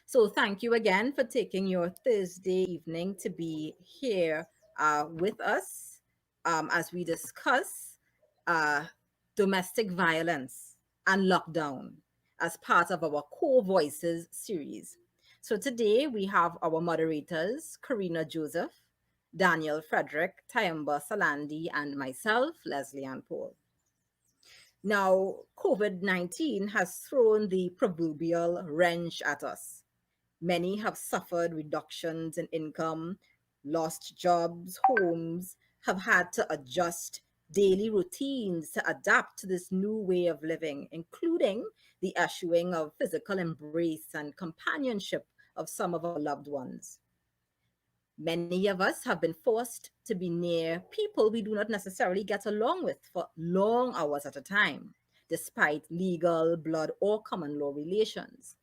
So, thank you again for taking your Thursday evening to be here with us as we discuss uh, domestic violence and lockdown as part of our Core Voices series. So, today we have our moderators, Karina Joseph, Daniel Frederick, Tayamba Salandi, and myself, Leslie Ann Paul. Now, COVID 19 has thrown the proverbial wrench at us. Many have suffered reductions in income, lost jobs, homes, have had to adjust daily routines to adapt to this new way of living, including the eschewing of physical embrace and companionship of some of our loved ones. Many of us have been forced to be near people we do not necessarily get along with for long hours at a time, despite legal, blood, or common law relations.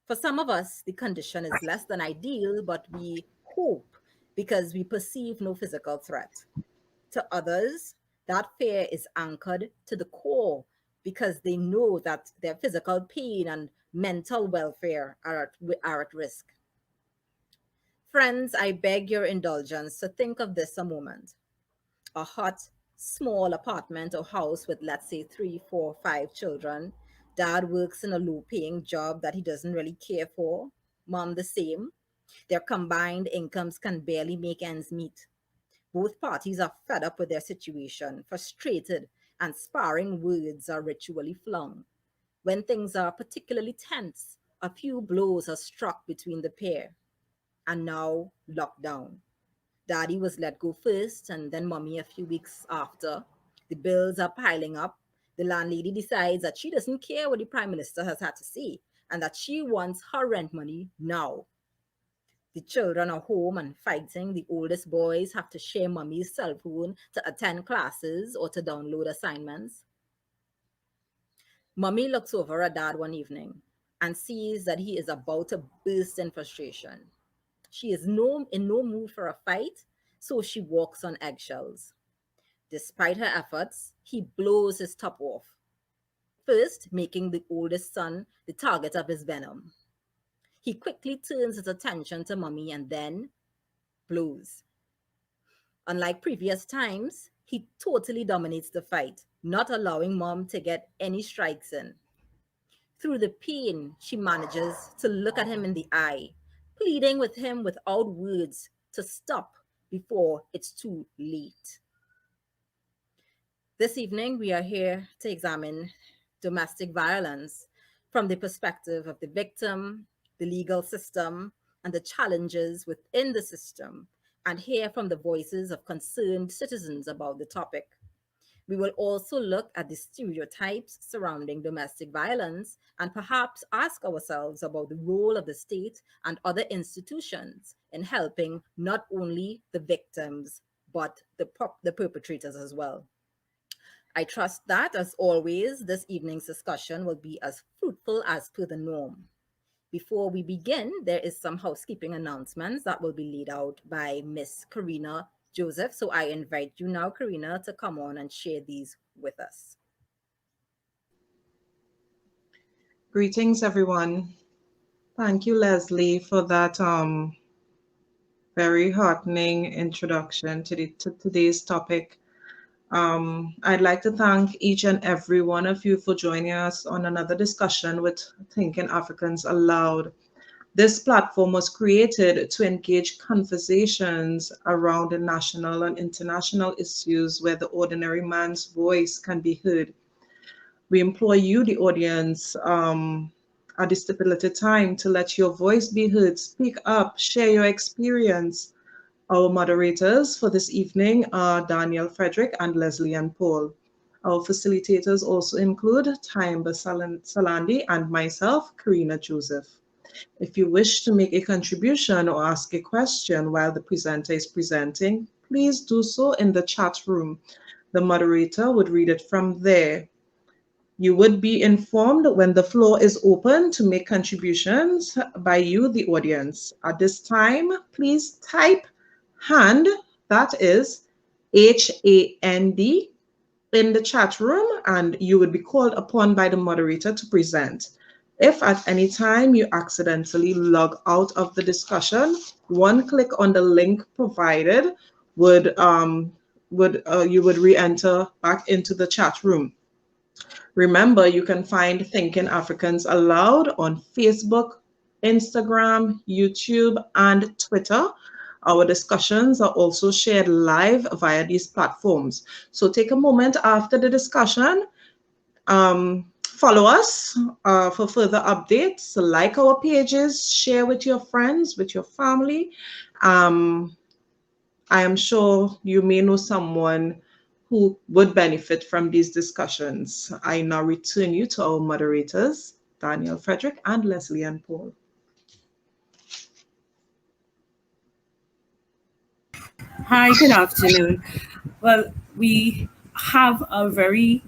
For some of us, the condition is less than ideal, but we cope because we perceive no physical threat. To others, that fear is anchored to the core because they know that their physical pain and mental welfare are at risk. Friends, I beg your indulgence to think of this a moment. A hot, small apartment or house with, let's say, three, four, five children. Dad works in a low paying job that he doesn't really care for. Mom, the same. Their combined incomes can barely make ends meet. Both parties are fed up with their situation, frustrated, and sparring words are ritually flung. When things are particularly tense, a few blows are struck between the pair. And now, lockdown. Daddy was let go first, and then mommy a few weeks after. The bills are piling up. The landlady decides that she doesn't care what the prime minister has had to say and that she wants her rent money now. The children are home and fighting. The oldest boys have to share mommy's cell phone to attend classes or to download assignments. Mommy looks over at dad one evening and sees that he is about to burst in frustration. She is in no mood for a fight, so she walks on eggshells. Despite her efforts, he blows his top off, first making the oldest son the target of his venom. He quickly turns his attention to mommy and then blows. Unlike previous times, he totally dominates the fight, not allowing mom to get any strikes in. Through the pain, she manages to look at him in the eye, pleading with him without words to stop before it's too late. This evening, we are here to examine domestic violence from the perspective of the victim, the legal system, and the challenges within the system, and hear from the voices of concerned citizens about the topic. We will also look at the stereotypes surrounding domestic violence and perhaps ask ourselves about the role of the state and other institutions in helping not only the victims, but the perpetrators as well. I trust that, as always, this evening's discussion will be as fruitful as per the norm. Before we begin, there is some housekeeping announcements that will be laid out by Miss Karina Joseph. So I invite you now, Karina, to come on and share these with us. Greetings, everyone. Thank you, Leslie, for that very heartening introduction to today's topic. I'd like to thank each and every one of you for joining us on another discussion with Thinking Africans Aloud. This platform was created to engage conversations around the national and international issues where the ordinary man's voice can be heard. We implore you, the audience, at this stipulated time to let your voice be heard. Speak up, share your experience. Our moderators for this evening are Daniel Frederick and Leslie Ann Paul. Our facilitators also include Tayamba Salandi and myself, Karina Joseph. If you wish to make a contribution or ask a question while the presenter is presenting, please do so in the chat room. The moderator would read it from there. You would be informed when the floor is open to make contributions by you, the audience. At this time, please type hand, that is HAND, in the chat room, and you would be called upon by the moderator to present. If at any time you accidentally log out of the discussion, one click on the link provided would you would re-enter back into the chat room. Remember, you can find Thinking Africans Aloud on Facebook, Instagram, YouTube, and Twitter. Our discussions are also shared live via these platforms. So take a moment after the discussion, follow us for further updates, like our pages, share with your friends, with your family. Um, I am sure you may know someone who would benefit from these discussions. I now return you to our moderators, Daniel Frederick and Leslie and Paul. Hi, good afternoon. Well, we have a very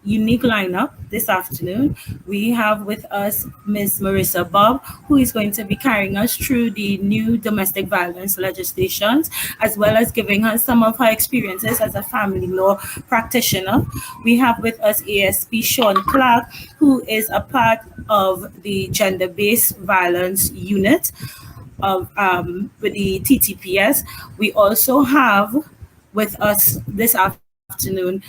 unique lineup this afternoon. We have with us Ms. Marissa Bob, who is going to be carrying us through the new domestic violence legislations, as well as giving us some of her experiences as a family law practitioner. We have with us ASP Sean Clark, who is a part of the gender-based violence unit of with the TTPS. We also have with us this afternoon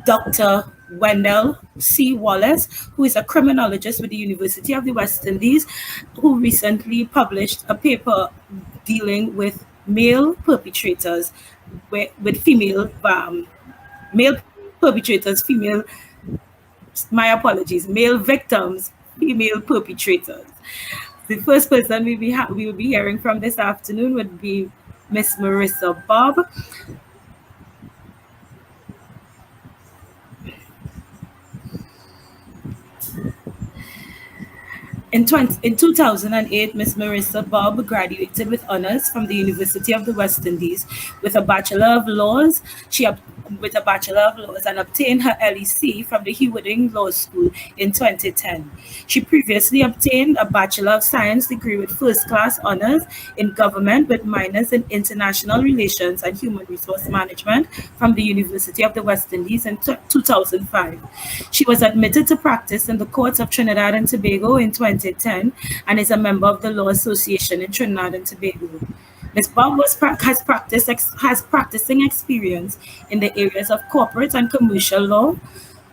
Dr. Wendell C. Wallace, who is a criminologist with the University of the West Indies, who recently published a paper dealing with male perpetrators, with male perpetrators, my apologies, male victims, female perpetrators. The first person we will be hearing from this afternoon would be Miss Marissa Bob. In 2008, Miss Marissa Bob graduated with honors from the University of the West Indies with a Bachelor of Laws. With a Bachelor of Laws and obtained her LEC from the Hewarding Law School in 2010. She previously obtained a Bachelor of Science degree with first class honors in government with minors in international relations and human resource management from the University of the West Indies in 2005. She was admitted to practice in the courts of Trinidad and Tobago in 2010 and is a member of the Law Association in Trinidad and Tobago. Ms. Bob has practicing experience in the areas of corporate and commercial law,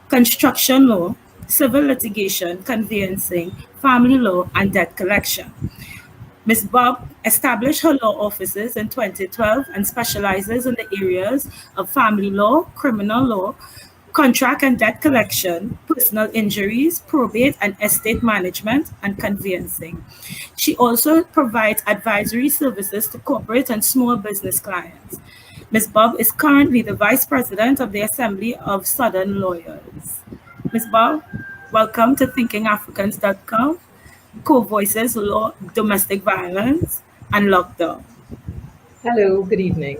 construction law, civil litigation, conveyancing, family law, and debt collection. Ms. Bob established her law offices in 2012 and specializes in the areas of family law, criminal law, contract and debt collection, personal injuries, probate and estate management, and conveyancing. She also provides advisory services to corporate and small business clients. Ms. Bob is currently the Vice President of the Assembly of Southern Lawyers. Ms. Bob, welcome to thinkingafricans.com, COVOICES Law, Domestic Violence, and Lockdown. Hello, good evening.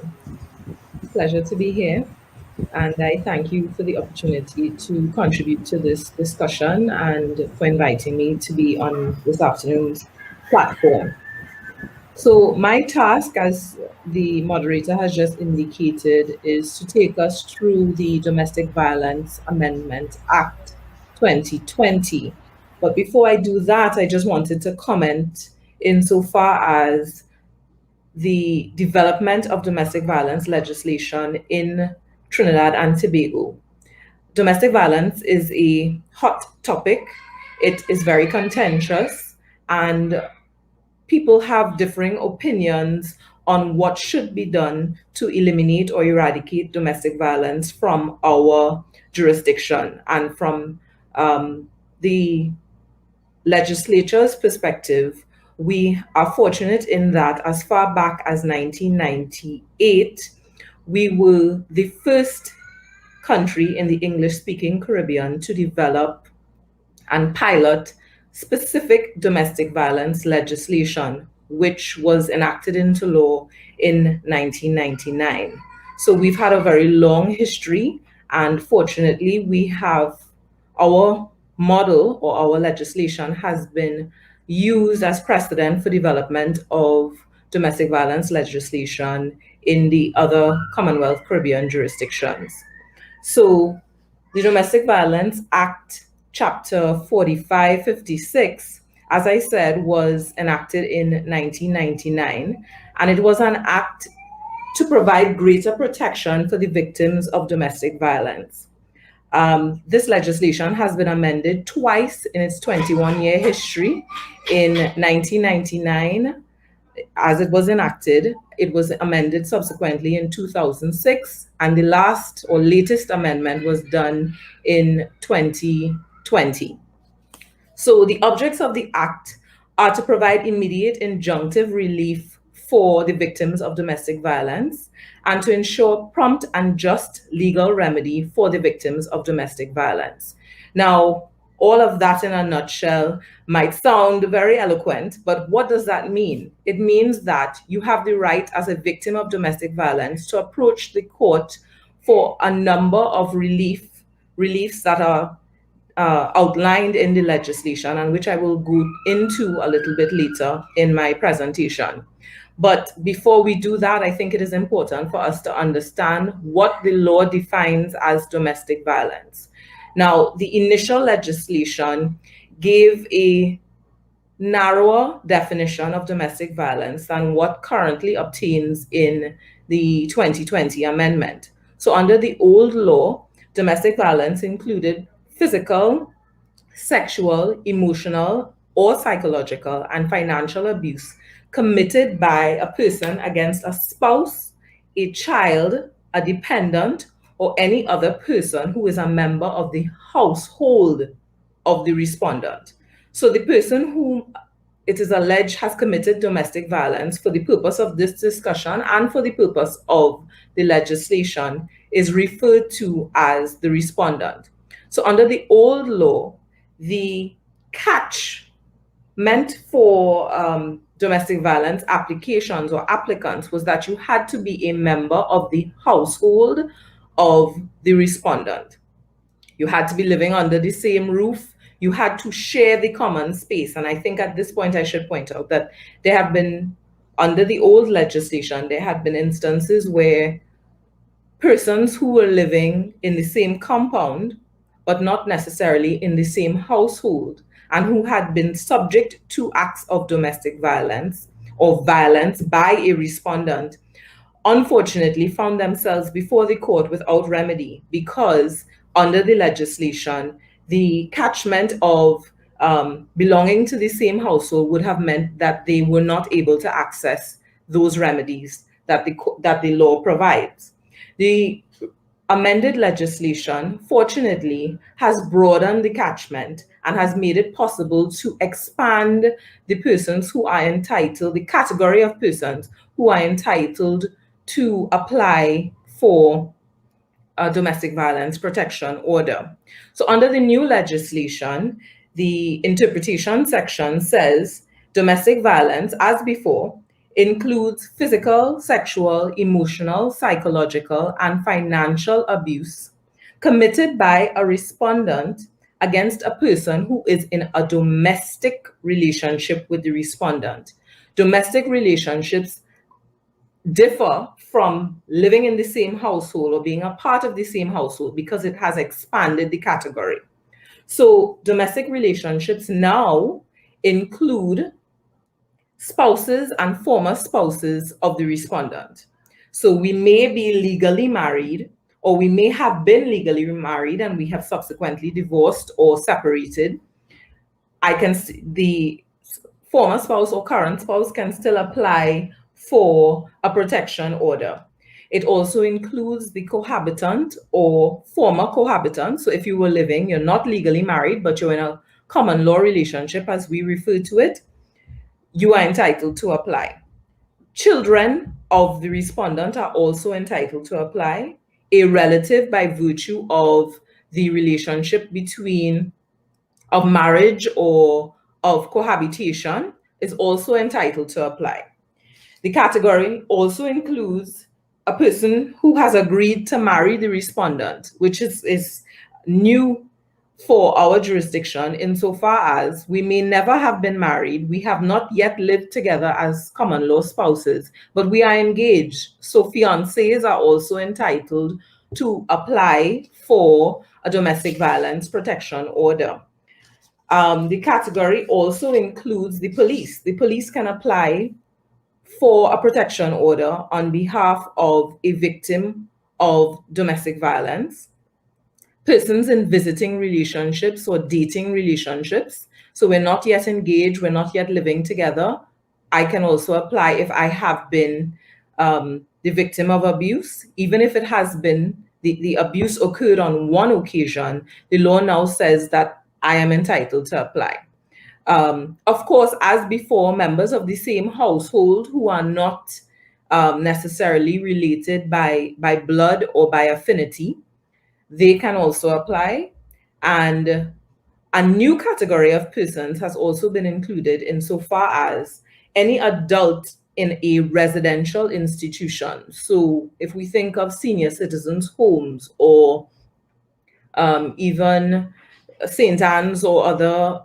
Pleasure to be here. And I thank you for the opportunity to contribute to this discussion and for inviting me to be on this afternoon's platform. So my task, as the moderator has just indicated, is to take us through the Domestic Violence Amendment Act 2020. But before I do that, I just wanted to comment insofar as the development of domestic violence legislation in Trinidad and Tobago. Domestic violence is a hot topic. It is very contentious, and people have differing opinions on what should be done to eliminate or eradicate domestic violence from our jurisdiction. And from the legislature's perspective, we are fortunate in that as far back as 1998, we were the first country in the English-speaking Caribbean to develop and pilot specific domestic violence legislation, which was enacted into law in 1999. So we've had a very long history, and fortunately, we have our model or our legislation has been used as precedent for development of domestic violence legislation in the other Commonwealth Caribbean jurisdictions. So the Domestic Violence Act Chapter 4556, as I said, was enacted in 1999, and it was an act to provide greater protection for the victims of domestic violence. This legislation has been amended twice in its 21-year history. In 1999, as it was enacted, it was amended subsequently in 2006, and the last or latest amendment was done in 2020. So the objects of the Act are to provide immediate injunctive relief for the victims of domestic violence and to ensure prompt and just legal remedy for the victims of domestic violence. Now, all of that in a nutshell might sound very eloquent, but what does that mean? It means that you have the right as a victim of domestic violence to approach the court for a number of reliefs that are outlined in the legislation, and which I will go into a little bit later in my presentation. But before we do that, I think it is important for us to understand what the law defines as domestic violence. Now, the initial legislation gave a narrower definition of domestic violence than what currently obtains in the 2020 amendment. So under the old law, domestic violence included physical, sexual, emotional, or psychological and financial abuse committed by a person against a spouse, a child, a dependent, or any other person who is a member of the household of the respondent. So the person whom it is alleged has committed domestic violence, for the purpose of this discussion and for the purpose of the legislation, is referred to as the respondent. So under the old law, the catch meant for domestic violence applications or applicants was that you had to be a member of the household of the respondent. You had to be living under the same roof. You had to share the common space. And I think at this point, I should point out that there have been, under the old legislation, there had been instances where persons who were living in the same compound, but not necessarily in the same household, and who had been subject to acts of domestic violence or violence by a respondent, unfortunately found themselves before the court without remedy, because under the legislation, the catchment of belonging to the same household would have meant that they were not able to access those remedies that the law provides. The amended legislation, fortunately, has broadened the catchment and has made it possible to expand the persons who are entitled, the category of persons who are entitled to apply for a domestic violence protection order. So under the new legislation, the interpretation section says domestic violence, as before, includes physical, sexual, emotional, psychological, and financial abuse committed by a respondent against a person who is in a domestic relationship with the respondent. Domestic relationships differ from living in the same household or being a part of the same household because it has expanded the category. So domestic relationships now include spouses and former spouses of the respondent. So we may be legally married, or we may have been legally married and we have subsequently divorced or separated. The former spouse or current spouse can still apply for a protection order. It also includes the cohabitant or former cohabitant. So if you were living, you're not legally married, but you're in a common law relationship, as we refer to it, you are entitled to apply. Children of the respondent are also entitled to apply. A relative, by virtue of the relationship of marriage or of cohabitation, is also entitled to apply. The category also includes a person who has agreed to marry the respondent, which is new for our jurisdiction insofar as we may never have been married, we have not yet lived together as common law spouses, but we are engaged. So fiancés are also entitled to apply for a domestic violence protection order. The category also includes the police. The police can apply for a protection order on behalf of a victim of domestic violence, persons in visiting relationships or dating relationships. So we're not yet engaged, we're not yet living together. I can also apply if I have been the victim of abuse, even if it has been the abuse occurred on one occasion, the law now says that I am entitled to apply. Of course, as before, members of the same household who are not necessarily related by blood or by affinity, they can also apply. And a new category of persons has also been included insofar as any adult in a residential institution. So if we think of senior citizens' homes or even St. Anne's or other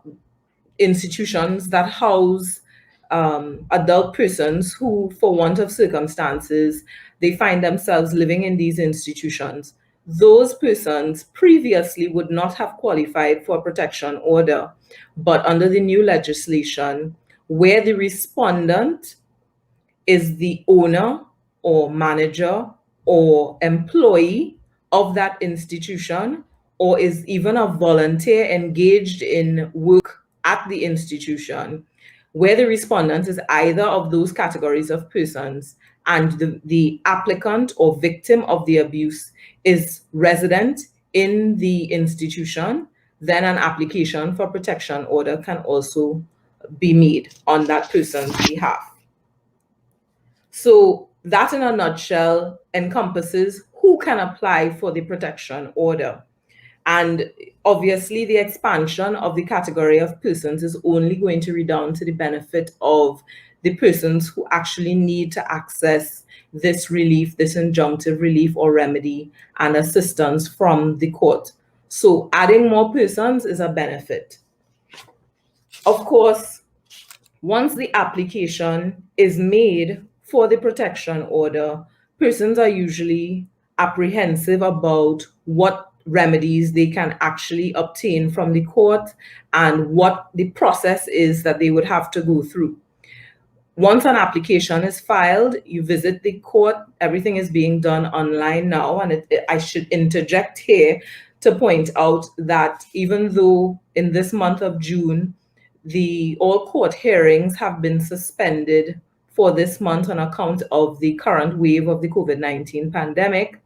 institutions that house adult persons who, for want of circumstances, they find themselves living in these institutions. Those persons previously would not have qualified for a protection order, but under the new legislation, where the respondent is the owner or manager or employee of that institution, or is even a volunteer engaged in work at the institution, where the respondent is either of those categories of persons and the applicant or victim of the abuse is resident in the institution, then an application for protection order can also be made on that person's behalf. So that in a nutshell encompasses who can apply for the protection order. And obviously the expansion of the category of persons is only going to redound to the benefit of the persons who actually need to access this relief, this injunctive relief or remedy and assistance from the court. So adding more persons is a benefit. Of course, once the application is made for the protection order, persons are usually apprehensive about what remedies they can actually obtain from the court and what the process is that they would have to go through. Once an application is filed, you visit the court. Everything is being done online now. And I should interject here to point out that even though in this month of June, all court hearings have been suspended for this month on account of the current wave of the COVID-19 pandemic,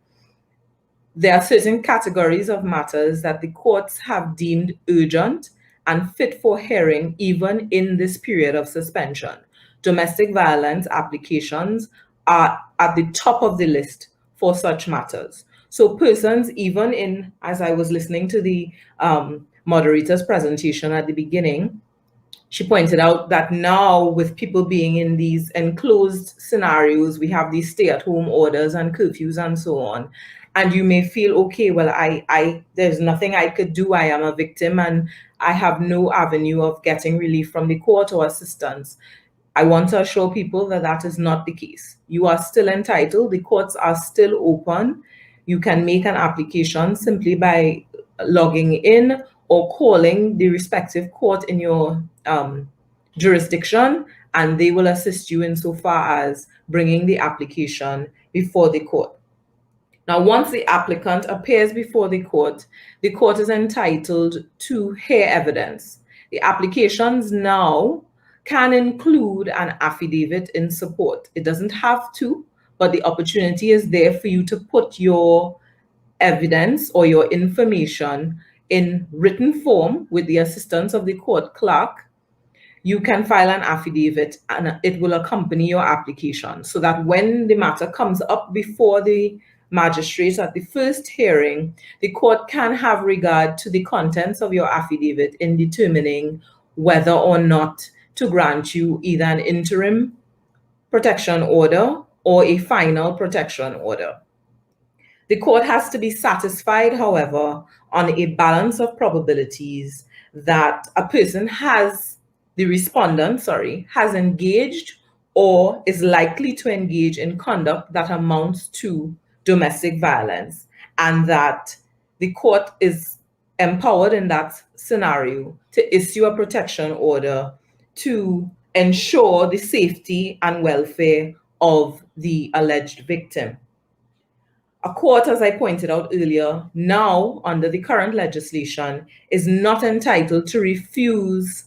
there are certain categories of matters that the courts have deemed urgent and fit for hearing even in this period of suspension. Domestic violence applications are at the top of the list for such matters. So persons, even in, as I was listening to the moderator's presentation at the beginning, she pointed out that now with people being in these enclosed scenarios, we have these stay-at-home orders and curfews and so on. And you may feel, okay, well, there's nothing I could do. I am a victim and I have no avenue of getting relief from the court or assistance. I want to assure people that that is not the case. You are still entitled. The courts are still open. You can make an application simply by logging in or calling the respective court in your jurisdiction, and they will assist you insofar as bringing the application before the court. Now, once the applicant appears before the court is entitled to hear evidence. The applications now can include an affidavit in support. It doesn't have to, but the opportunity is there for you to put your evidence or your information in written form with the assistance of the court clerk. You can file an affidavit and it will accompany your application so that when the matter comes up before the magistrate at the first hearing, the court can have regard to the contents of your affidavit in determining whether or not to grant you either an interim protection order or a final protection order. The court has to be satisfied, however, on a balance of probabilities that a person the respondent has engaged or is likely to engage in conduct that amounts to domestic violence, and that the court is empowered in that scenario to issue a protection order to ensure the safety and welfare of the alleged victim. A court, as I pointed out earlier, now under the current legislation, is not entitled to refuse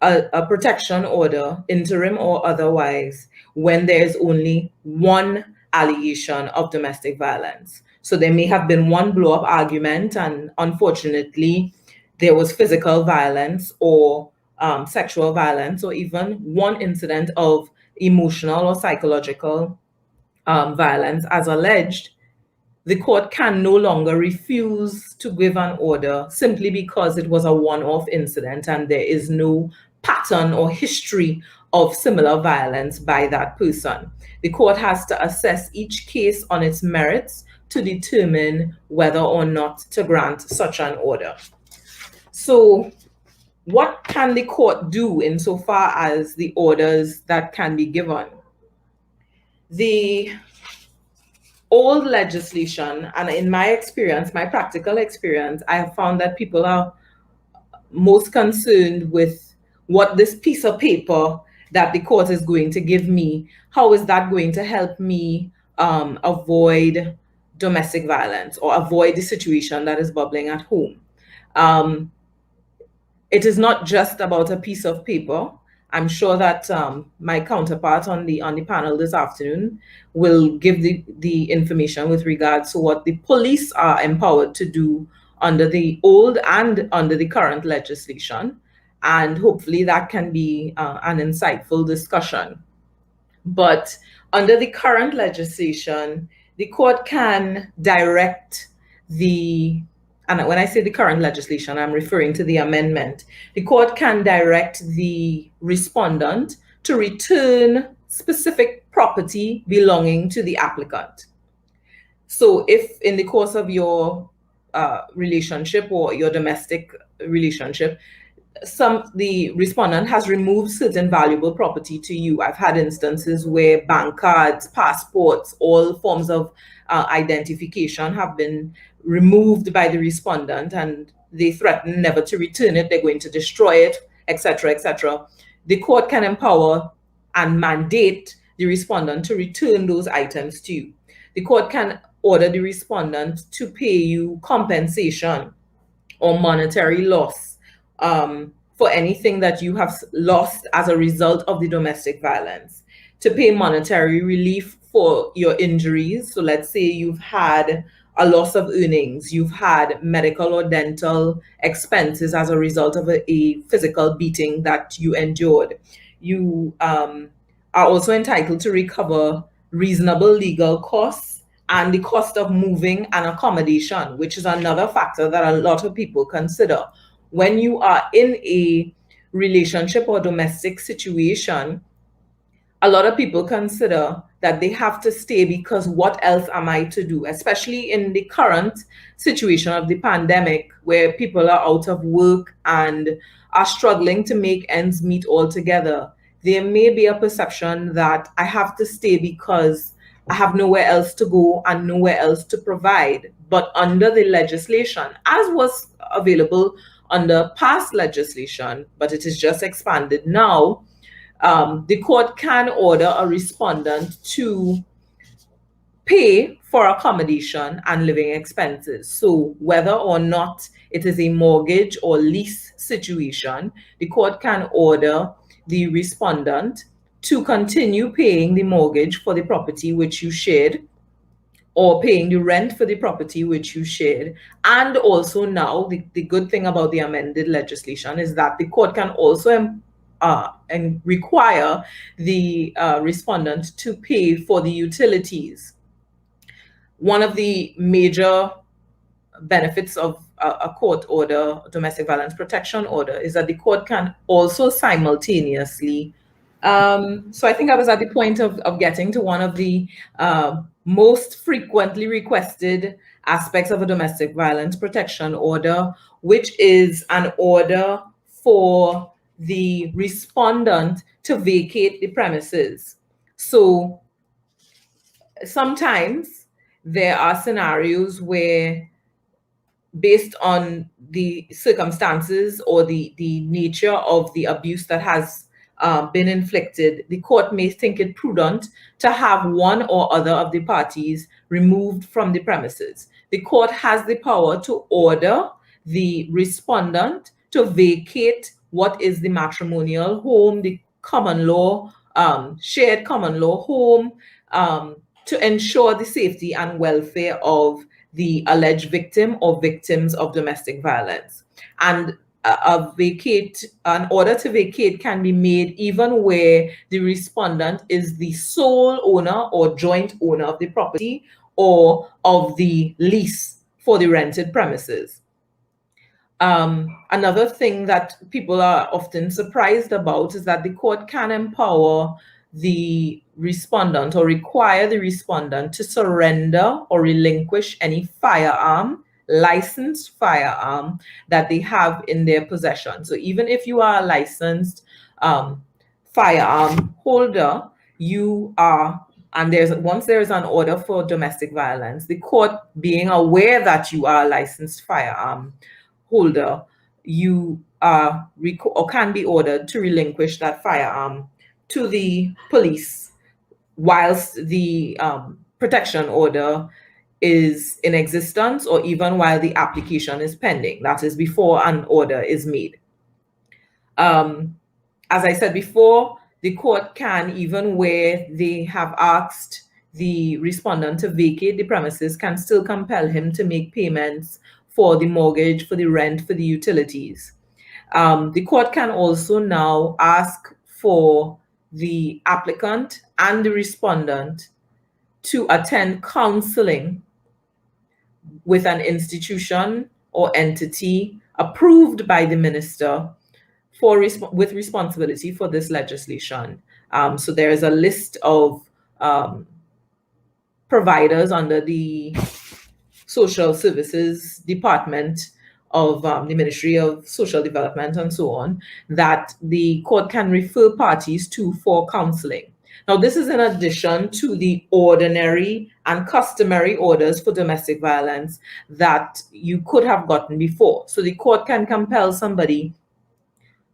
a protection order, interim or otherwise, when there's only one allegation of domestic violence. So there may have been one blow-up argument, and unfortunately, there was physical violence or sexual violence, or even one incident of emotional or psychological violence as alleged. The court can no longer refuse to give an order simply because it was a one-off incident and there is no pattern or history of similar violence by that person. The court has to assess each case on its merits to determine whether or not to grant such an order. So what can the court do insofar as the orders that can be given? The old legislation, and in my experience, my practical experience, I have found that people are most concerned with what this piece of paper that the court is going to give me, how is that going to help me avoid domestic violence or avoid the situation that is bubbling at home. It is not just about a piece of paper. I'm sure that my counterpart on the panel this afternoon will give the information with regards to what the police are empowered to do under the old and under the current legislation. And hopefully that can be an insightful discussion. But under the current legislation, the court can direct and when I say the current legislation, I'm referring to the amendment. The court can direct the respondent to return specific property belonging to the applicant. So if in the course of your relationship or your domestic relationship, the respondent has removed certain valuable property to you. I've had instances where bank cards, passports, all forms of identification have been removed by the respondent, and they threaten never to return it. They're going to destroy it, etc., etc. The court can empower and mandate the respondent to return those items to you. The court can order the respondent to pay you compensation or monetary loss for anything that you have lost as a result of the domestic violence, to pay monetary relief for your injuries. So let's say you've had a loss of earnings, you've had medical or dental expenses as a result of a physical beating that you endured. You are also entitled to recover reasonable legal costs and the cost of moving and accommodation, which is another factor that a lot of people consider. When you are in a relationship or domestic situation, a lot of people consider that they have to stay because what else am I to do? Especially in the current situation of the pandemic, where people are out of work and are struggling to make ends meet altogether. There may be a perception that I have to stay because I have nowhere else to go and nowhere else to provide. But under the legislation, as was available under past legislation, but it is just expanded now, the court can order a respondent to pay for accommodation and living expenses. So whether or not it is a mortgage or lease situation, the court can order the respondent to continue paying the mortgage for the property which you shared, or paying the rent for the property which you shared. And also now, the good thing about the amended legislation is that the court can also and require the respondent to pay for the utilities. One of the major benefits of a court order, domestic violence protection order, is that the court can also simultaneously, so I think I was at the point of getting to one of the most frequently requested aspects of a domestic violence protection order, which is an order for the respondent to vacate the premises. So sometimes there are scenarios where based on the circumstances or the nature of the abuse that has been inflicted, the court may think it prudent to have one or other of the parties removed from the premises. The court has the power to order the respondent to vacate what is the matrimonial home, the common law, shared common law home, to ensure the safety and welfare of the alleged victim or victims of domestic violence. And an order to vacate can be made even where the respondent is the sole owner or joint owner of the property or of the lease for the rented premises. Another thing that people are often surprised about is that the court can empower the respondent or require the respondent to surrender or relinquish any firearm, licensed firearm, that they have in their possession. So even if you are a licensed firearm holder, you are, and once there is an order for domestic violence, the court being aware that you are a licensed firearm holder, you are or can be ordered to relinquish that firearm to the police whilst the protection order is in existence, or even while the application is pending. That is before an order is made. As I said before, the court can, even where they have asked the respondent to vacate the premises, can still compel him to make payments for the mortgage, for the rent, for the utilities. The court can also now ask for the applicant and the respondent to attend counseling with an institution or entity approved by the minister with responsibility for this legislation. So there is a list of providers under the Social Services Department of the Ministry of Social Development and so on, that the court can refer parties to for counseling. Now, this is in addition to the ordinary and customary orders for domestic violence that you could have gotten before. So the court can compel somebody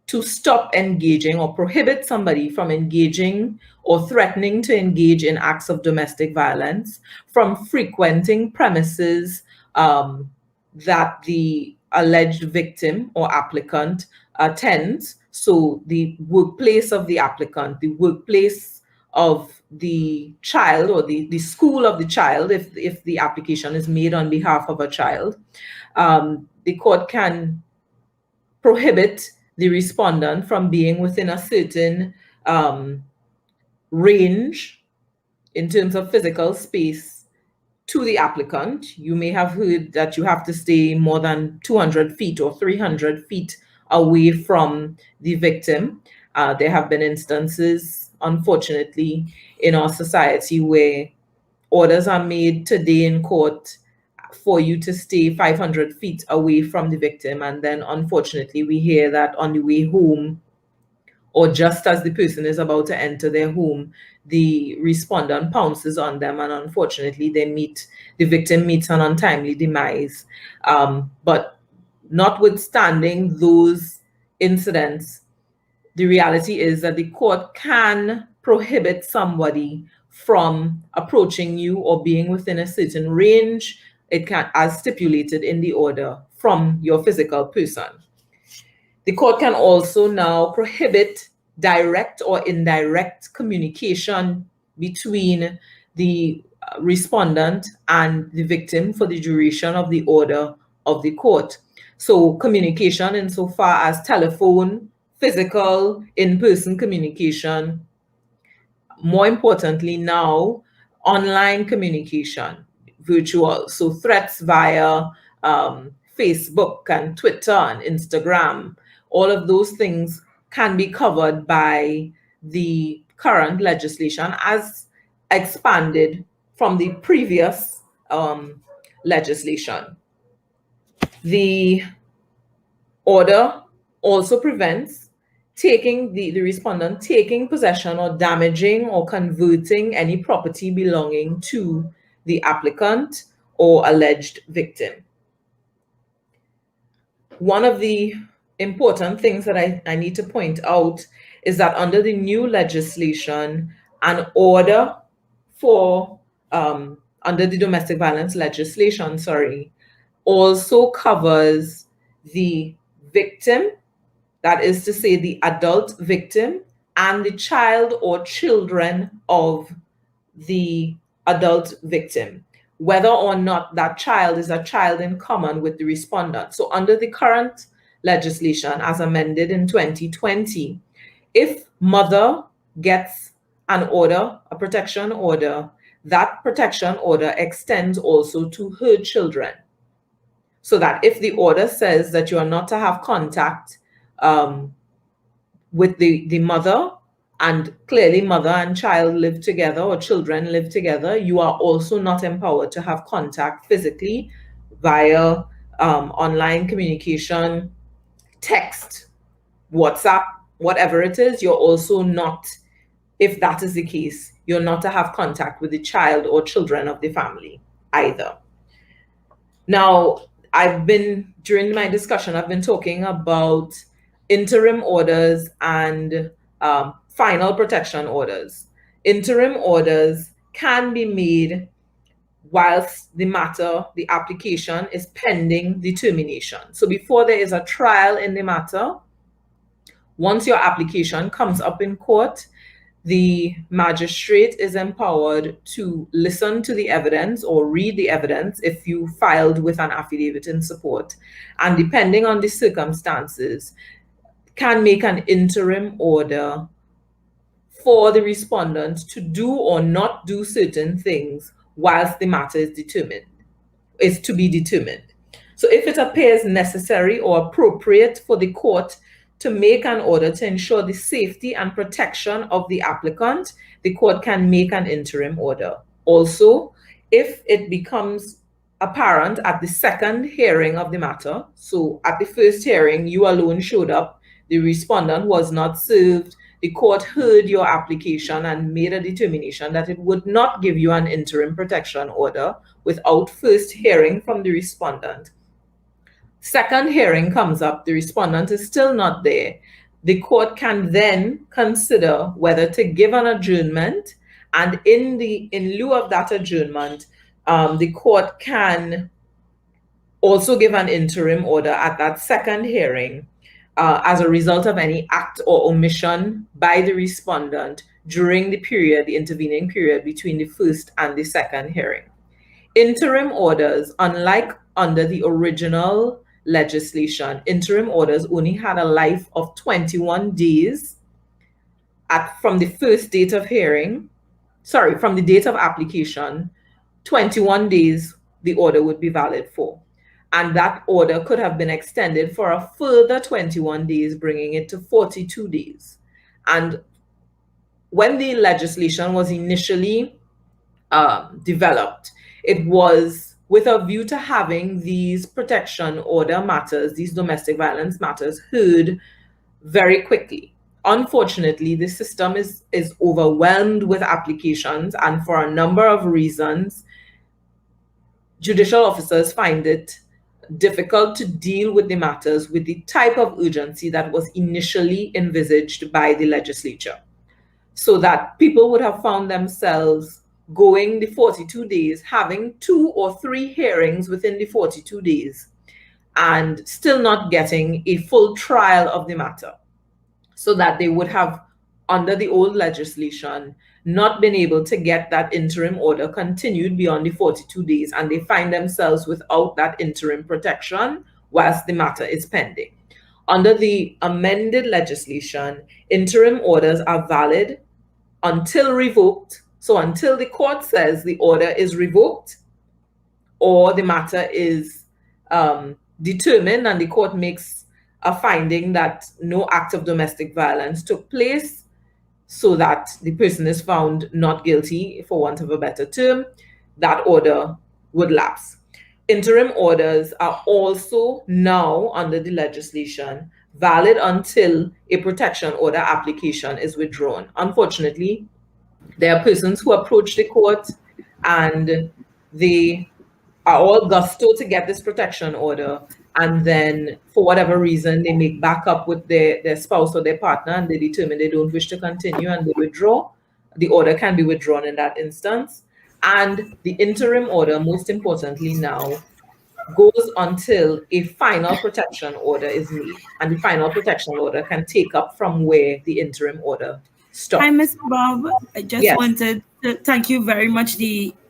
to stop engaging or prohibit somebody from engaging or threatening to engage in acts of domestic violence, from frequenting premises that the alleged victim or applicant attends. So the workplace of the applicant, the workplace of the child, or the school of the child, if the application is made on behalf of a child. The court can prohibit the respondent from being within a certain range in terms of physical space to the applicant. You may have heard that you have to stay more than 200 feet or 300 feet away from the victim. There have been instances, unfortunately, in our society where orders are made today in court for you to stay 500 feet away from the victim. And then unfortunately, we hear that on the way home, or just as the person is about to enter their home, the respondent pounces on them, and unfortunately, the victim meets an untimely demise. But notwithstanding those incidents, the reality is that the court can prohibit somebody from approaching you or being within a certain range, it can, as stipulated in the order, from your physical person. The court can also now prohibit direct or indirect communication between the respondent and the victim for the duration of the order of the court. So communication insofar as telephone, physical, in-person communication, more importantly now, online communication, virtual. So threats via Facebook and Twitter and Instagram, all of those things can be covered by the current legislation as expanded from the previous legislation. The order also prevents the respondent taking possession or damaging or converting any property belonging to the applicant or alleged victim. one of the important things that I need to point out is that under the new legislation, an order for under the domestic violence legislation, sorry, also covers the victim, that is to say, the adult victim, and the child or children of the adult victim, whether or not that child is a child in common with the respondent. So, under the current legislation, as amended in 2020, if mother gets an order, a protection order, that protection order extends also to her children. So that if the order says that you are not to have contact with the mother, and clearly mother and child live together or children live together, you are also not empowered to have contact physically via online communication, text, WhatsApp, whatever it is. You're also not, if that is the case, you're not to have contact with the child or children of the family either. Now, during my discussion, I've been talking about interim orders and final protection orders. Interim orders can be made whilst the application is pending determination. So before there is a trial in the matter, once your application comes up in court, the magistrate is empowered to listen to the evidence or read the evidence if you filed with an affidavit in support, and depending on the circumstances, can make an interim order for the respondent to do or not do certain things whilst the matter is to be determined. So if it appears necessary or appropriate for the court to make an order to ensure the safety and protection of the applicant, the court can make an interim order. Also, if it becomes apparent at the second hearing of the matter, so at the first hearing, you alone showed up, the respondent was not served, the court heard your application and made a determination that it would not give you an interim protection order without first hearing from the respondent. Second hearing comes up, the respondent is still not there. The court can then consider whether to give an adjournment, and in lieu of that adjournment, the court can also give an interim order at that second hearing as a result of any act or omission by the respondent during the intervening period between the first and the second hearing. Interim orders, unlike under the original legislation, interim orders only had a life of 21 days from the first date of from the date of application. 21 days the order would be valid for. And that order could have been extended for a further 21 days, bringing it to 42 days. And when the legislation was initially developed, it was with a view to having these protection order matters, these domestic violence matters, heard very quickly. Unfortunately, the system is overwhelmed with applications, and for a number of reasons, judicial officers find it difficult to deal with the matters with the type of urgency that was initially envisaged by the legislature. So that people would have found themselves going the 42 days, having 2 or 3 hearings within the 42 days, and still not getting a full trial of the matter. So that they would have, under the old legislation, not been able to get that interim order continued beyond the 42 days, and they find themselves without that interim protection whilst the matter is pending. Under the amended legislation, interim orders are valid until revoked. So until the court says the order is revoked or the matter is determined and the court makes a finding that no act of domestic violence took place, so that the person is found not guilty, for want of a better term, that order would lapse. Interim orders are also now, under the legislation, valid until a protection order application is withdrawn. Unfortunately, there are persons who approach the court and they are all gusto to get this protection order, and then for whatever reason they make back up with their spouse or their partner and they determine they don't wish to continue and they withdraw, the order can be withdrawn in that instance. And the interim order, most importantly now, goes until a final protection order is made. And the final protection order can take up from where the interim order Hi, stops. Miss Bob. I just Yes, wanted to thank you very much.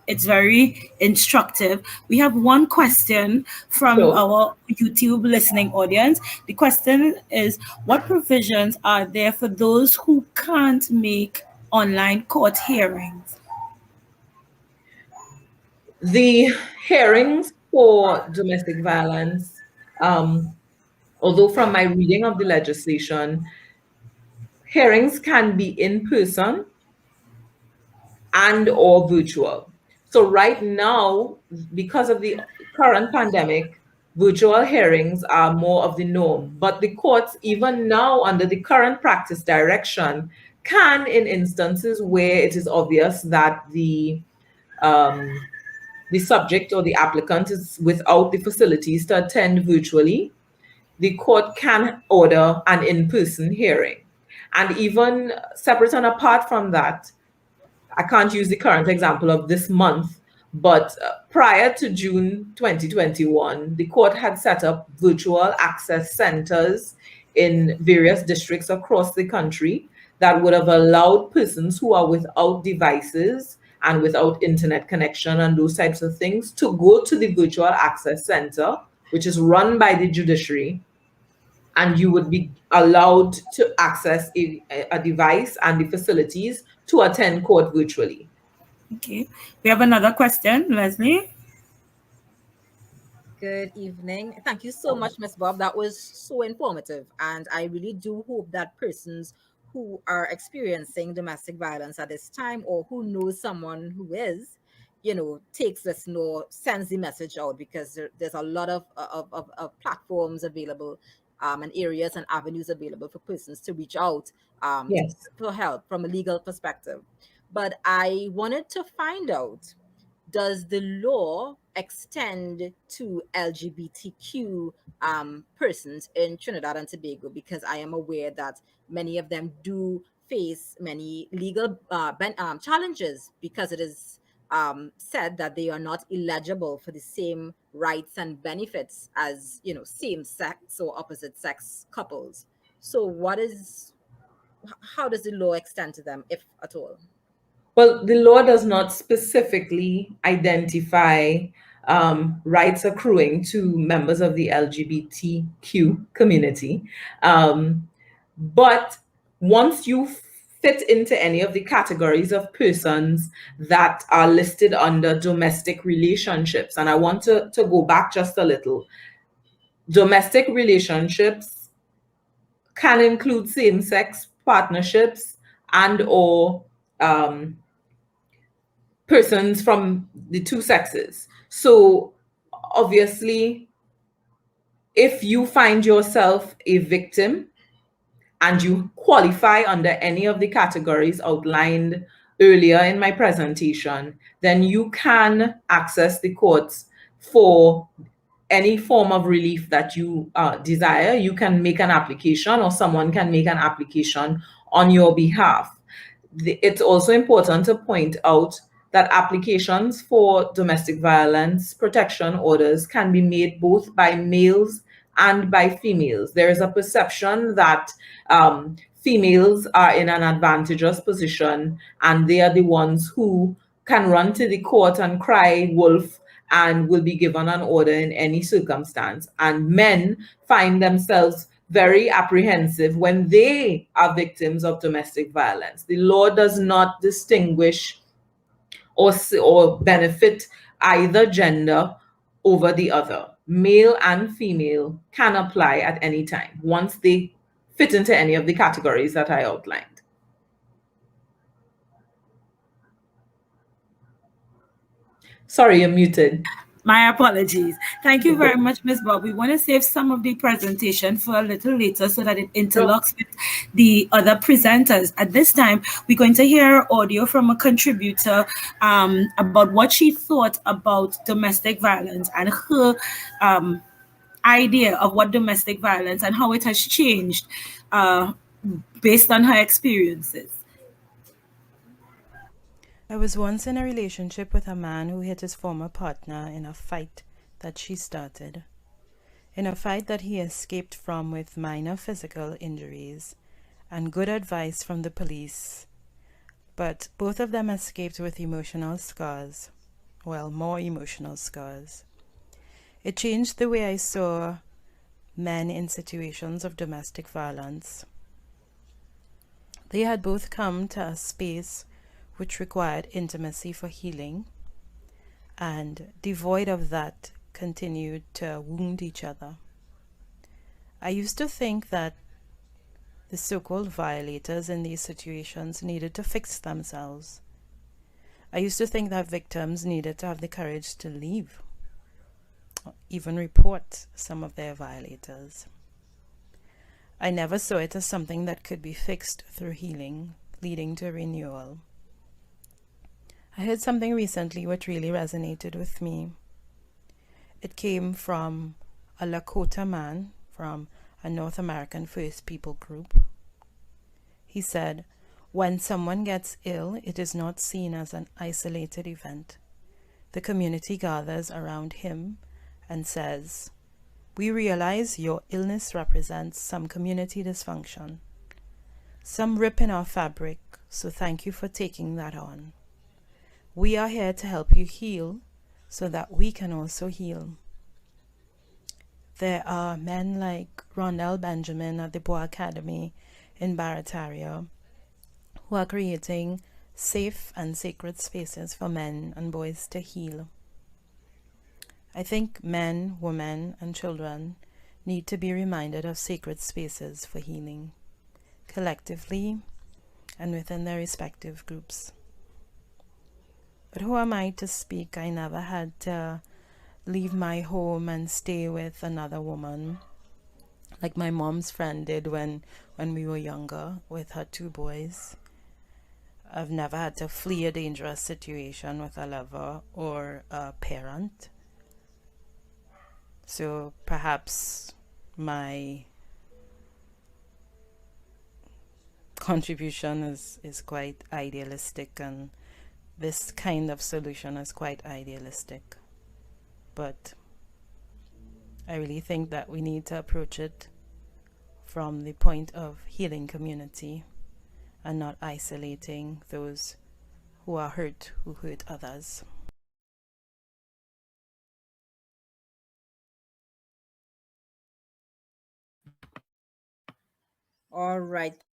It's very instructive. We have one question from sure. our YouTube listening audience. The question is, what provisions are there for those who can't make online court hearings? The hearings for domestic violence, um, although from my reading of the legislation, hearings can be in person and or virtual. So right now, because of the current pandemic, virtual hearings are more of the norm. But the courts, even now under the current practice direction, can, in instances where it is obvious that the subject or the applicant is without the facilities to attend virtually, the court can order an in-person hearing. And even separate and apart from that, I can't use the current example of this month, but prior to June 2021, the court had set up virtual access centers in various districts across the country that would have allowed persons who are without devices and without internet connection and those types of things to go to the virtual access center, which is run by the judiciary, and you would be allowed to access a device and the facilities to attend court virtually. Okay. We have another question, Leslie. Good evening. Thank you so much, Miss Bob. That was so informative. And I really do hope that persons who are experiencing domestic violence at this time or who knows someone who is, takes this note, sends the message out, because there's a lot of platforms available, and areas and avenues available for persons to reach out, Yes. for help from a legal perspective. But I wanted to find out, does the law extend to LGBTQ persons in Trinidad and Tobago? Because I am aware that many of them do face many legal challenges, because it is said that they are not eligible for the same rights and benefits as same sex or opposite sex couples. So how does the law extend to them, if at all? Well, the law does not specifically identify rights accruing to members of the LGBTQ community. But once you fit into any of the categories of persons that are listed under domestic relationships, and I want to go back just a little, domestic relationships can include same-sex partnerships and or persons from the two sexes. So obviously, if you find yourself a victim and you qualify under any of the categories outlined earlier in my presentation, then you can access the courts for any form of relief that you desire. You can make an application, or someone can make an application on your behalf. It's also important to point out that applications for domestic violence protection orders can be made both by males and by females. There is a perception that females are in an advantageous position and they are the ones who can run to the court and cry wolf and will be given an order in any circumstance. And men find themselves very apprehensive when they are victims of domestic violence. The law does not distinguish or benefit either gender over the other. Male and female can apply at any time once they fit into any of the categories that I outlined. Sorry, you're muted. My apologies. Thank you very much, Ms. Bob. We want to save some of the presentation for a little later so that it interlocks with the other presenters. At this time, we're going to hear audio from a contributor about what she thought about domestic violence and her idea of what domestic violence and how it has changed uh, based on her experiences. I was once in a relationship with a man who hit his former partner in a fight that she started. In a fight that he escaped from with minor physical injuries and good advice from the police. But both of them escaped with emotional scars. Well, more emotional scars. It changed the way I saw men in situations of domestic violence. They had both come to a space which required intimacy for healing, and devoid of that, continued to wound each other. I used to think that the so-called violators in these situations needed to fix themselves. I used to think that victims needed to have the courage to leave, or even report some of their violators. I never saw it as something that could be fixed through healing, leading to renewal. I heard something recently which really resonated with me. It came from a Lakota man from a North American First People group. He said, "When someone gets ill, it is not seen as an isolated event. The community gathers around him and says, 'We realize your illness represents some community dysfunction, some rip in our fabric, so thank you for taking that on. We are here to help you heal so that we can also heal.'" There are men like Rondell Benjamin at the Bois Academy in Barataria who are creating safe and sacred spaces for men and boys to heal. I think men, women, and children need to be reminded of sacred spaces for healing, collectively and within their respective groups. But who am I to speak? I never had to leave my home and stay with another woman like my mom's friend did when we were younger with her 2 boys. I've never had to flee a dangerous situation with a lover or a parent. So perhaps my contribution is quite idealistic, and this kind of solution is quite idealistic. But I really think that we need to approach it from the point of healing community and not isolating those who are hurt, who hurt others. All right.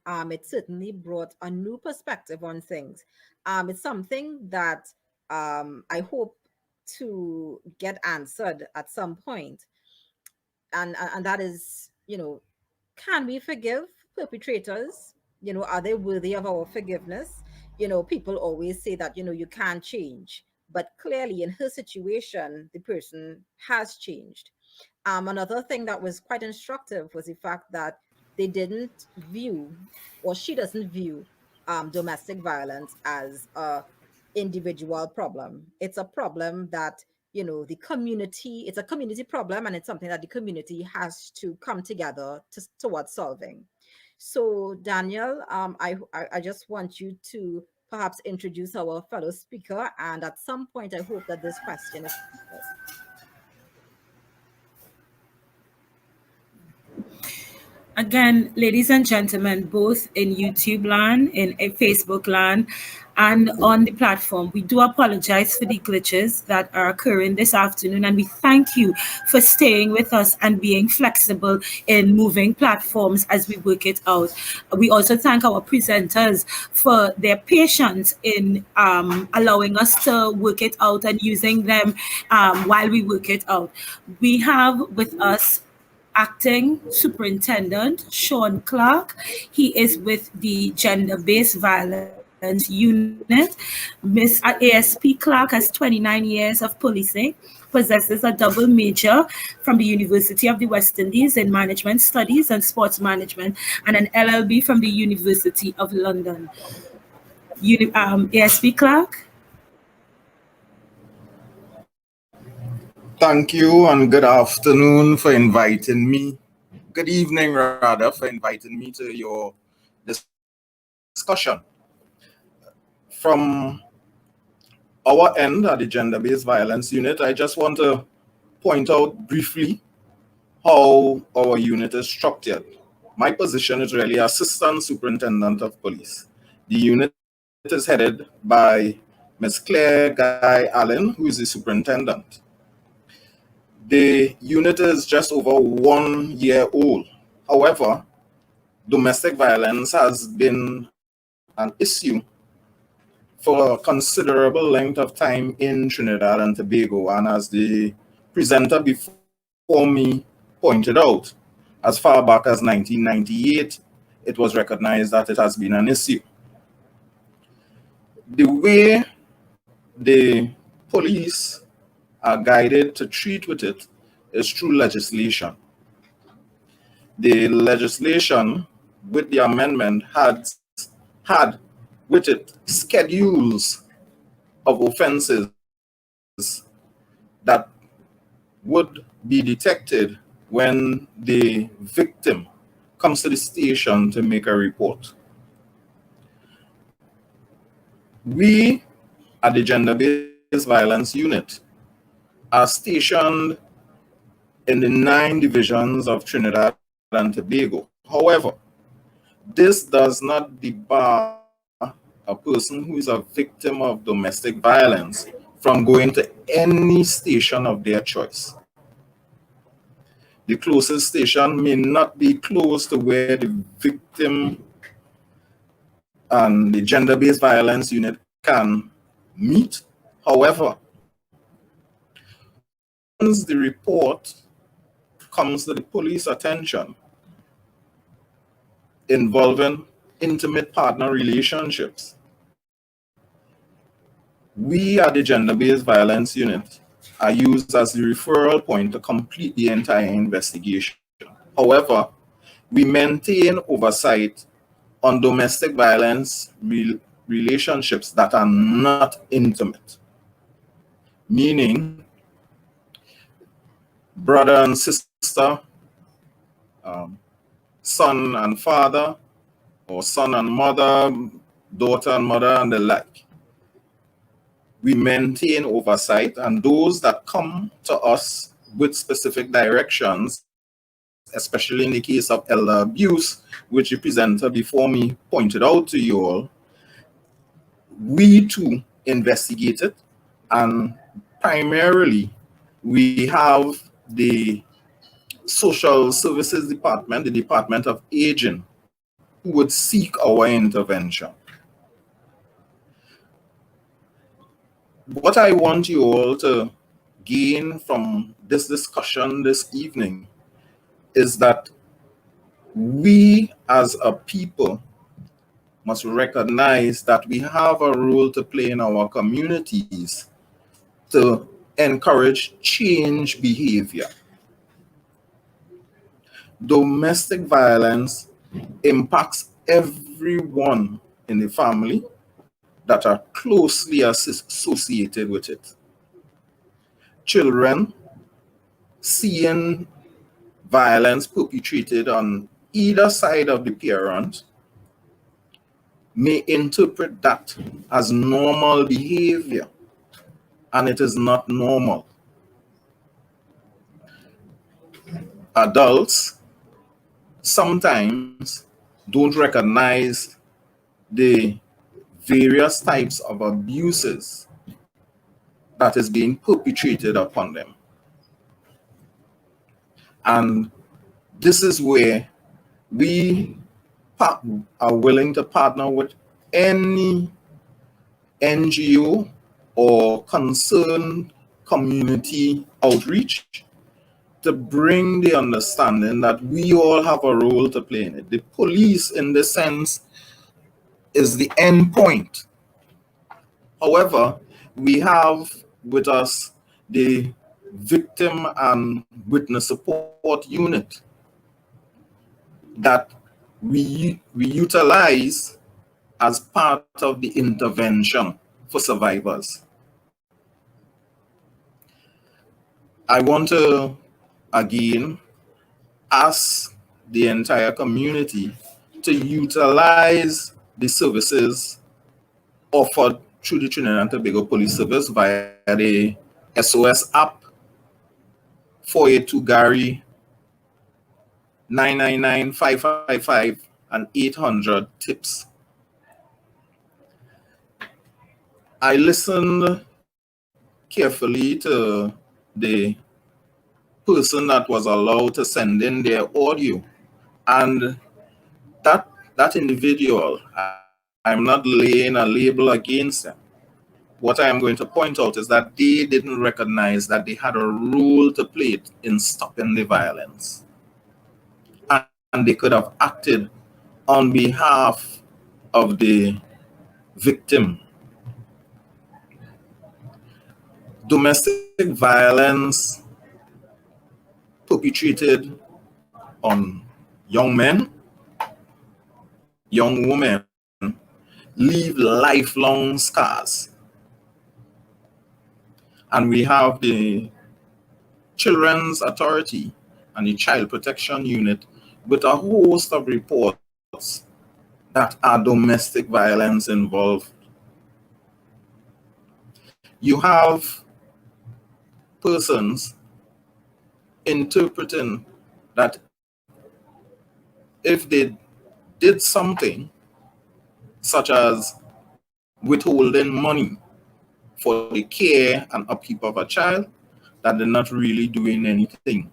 It certainly brought a new perspective on things. It's something that I hope to get answered at some point, and that is, can we forgive perpetrators? Are they worthy of our forgiveness? People always say that you can't change, but clearly in her situation, the person has changed. Another thing that was quite instructive was the fact that they didn't view, or she doesn't view, domestic violence as a individual problem. It's a problem that the community. It's a community problem, and it's something that the community has to come together towards solving. So, Daniel, I just want you to perhaps introduce our fellow speaker, and at some point, I hope that this question is answered. Again, ladies and gentlemen, both in YouTube land, in a Facebook land, and on the platform, we do apologize for the glitches that are occurring this afternoon, and we thank you for staying with us and being flexible in moving platforms as we work it out. We also thank our presenters for their patience in allowing us to work it out and using them while we work it out. We have with us Acting Superintendent Sean Clark. He is with the Gender Based Violence Unit. Miss ASP Clark has 29 years of policing, possesses a double major from the University of the West Indies in Management Studies and Sports Management, and an LLB from the University of London. ASP Clark. Thank you and good afternoon for inviting me. Good evening, rather, for inviting me to your discussion. From our end at the Gender Based Violence Unit, I just want to point out briefly how our unit is structured. My position is really Assistant Superintendent of Police. The unit is headed by Ms. Claire Guy Allen, who is the superintendent. The unit is just over 1 year old. However, domestic violence has been an issue for a considerable length of time in Trinidad and Tobago. And as the presenter before me pointed out, as far back as 1998, it was recognized that it has been an issue. The way the police are guided to treat with it is through legislation. The legislation with the amendment had with it schedules of offenses that would be detected when the victim comes to the station to make a report. We at the Gender Based Violence Unit are stationed in the 9 divisions of Trinidad and Tobago. However, this does not debar a person who is a victim of domestic violence from going to any station of their choice. The closest station may not be close to where the victim and the gender-based violence unit can meet. However, once the report comes to the police attention involving intimate partner relationships, we at the Gender-Based Violence Unit are used as the referral point to complete the entire investigation. However, we maintain oversight on domestic violence relationships that are not intimate, meaning brother and sister, son and father, or son and mother, daughter and mother, and the like. We maintain oversight, and those that come to us with specific directions, especially in the case of elder abuse, which the presenter before me pointed out to you all, we too investigate it, and primarily we have the Social Services Department, the Department of Aging, who would seek our intervention. What I want you all to gain from this discussion this evening is that we as a people must recognize that we have a role to play in our communities to encourage change behavior. Domestic violence impacts everyone in the family that are closely associated with it. Children seeing violence perpetrated on either side of the parent may interpret that as normal behavior, and it is not normal. Adults sometimes don't recognize the various types of abuses that is being perpetrated upon them. And this is where we are willing to partner with any NGO or concerned community outreach to bring the understanding that we all have a role to play in it. The police, in this sense, is the end point. However, we have with us the victim and witness support unit that we utilize as part of the intervention for survivors. I want to again ask the entire community to utilize the services offered through the Trinidad and Tobago Police Service via the SOS app, 482 Gary, 999-555, and 800 tips. I listened carefully to the person that was allowed to send in their audio, and that individual, I'm not laying a label against them. What I am going to point out is that they didn't recognize that they had a role to play in stopping the violence, and they could have acted on behalf of the victim. Domestic violence perpetrated on young men, young women, leave lifelong scars. And we have the Children's Authority and the Child Protection Unit with a host of reports that are domestic violence involved. You have persons interpreting that if they did something, such as withholding money for the care and upkeep of a child, that they're not really doing anything.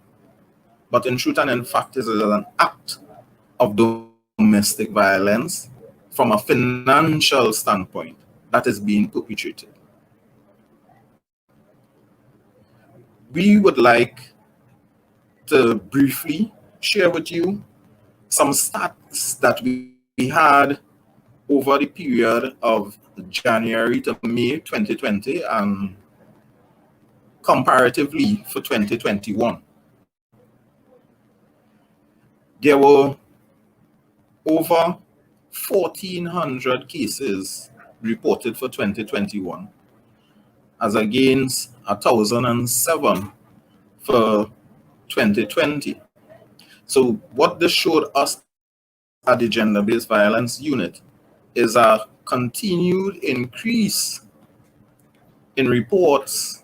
But in truth and in fact, it is an act of domestic violence from a financial standpoint that is being perpetrated. We would like to briefly share with you some stats that we had over the period of January to May 2020 and comparatively for 2021. There were over 1,400 cases reported for 2021, as against 1,007 for 2020. So what this showed us at the Gender-Based Violence Unit is a continued increase in reports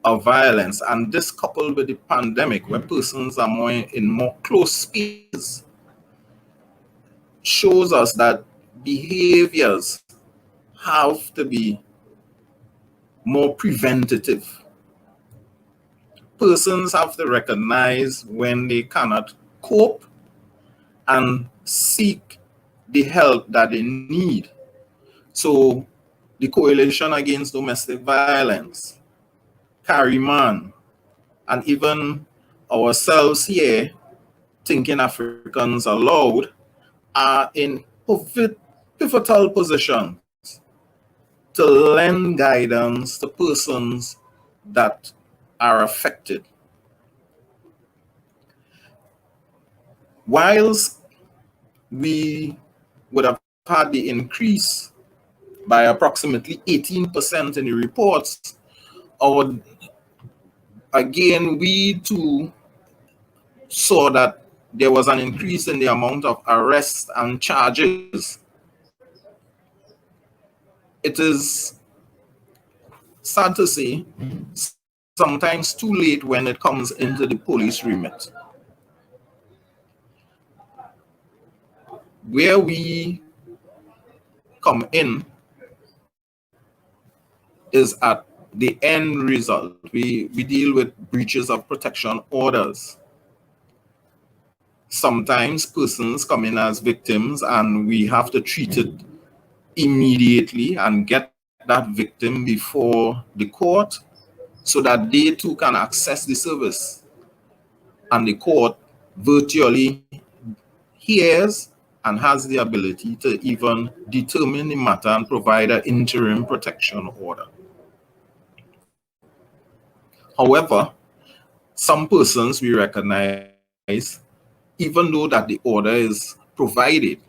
of violence, and this coupled with the pandemic, where persons are in more close spaces, shows us that behaviors have to be more preventative. Persons have to recognize when they cannot cope and seek the help that they need. So the Coalition Against Domestic Violence, Carryman, and even ourselves here, Thinking Africans Aloud, are in pivotal positions to lend guidance to persons that are affected. Whilst we would have had the increase by approximately 18% in the reports, again, we too saw that there was an increase in the amount of arrests and charges. It is sad to say, sometimes too late when it comes into the police remit. Where we come in is at the end result. We deal with breaches of protection orders. Sometimes persons come in as victims and we have to treat it immediately and get that victim before the court so that they too can access the service. And the court virtually hears and has the ability to even determine the matter and provide an interim protection order. However, some persons we recognize, even though that the order is provided,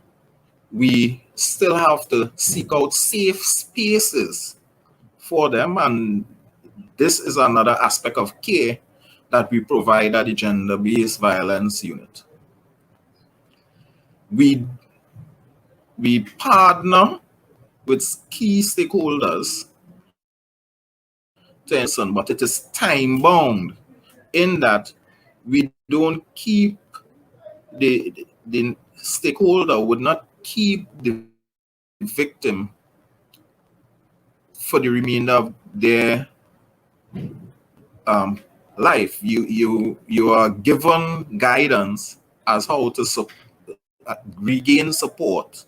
we still have to seek out safe spaces for them. And this is another aspect of care that we provide at the Gender-Based Violence Unit. We partner with key stakeholders to ensure, but it is time bound in that we don't keep the stakeholder would not keep the victim for the remainder of their life. You are given guidance as how to regain support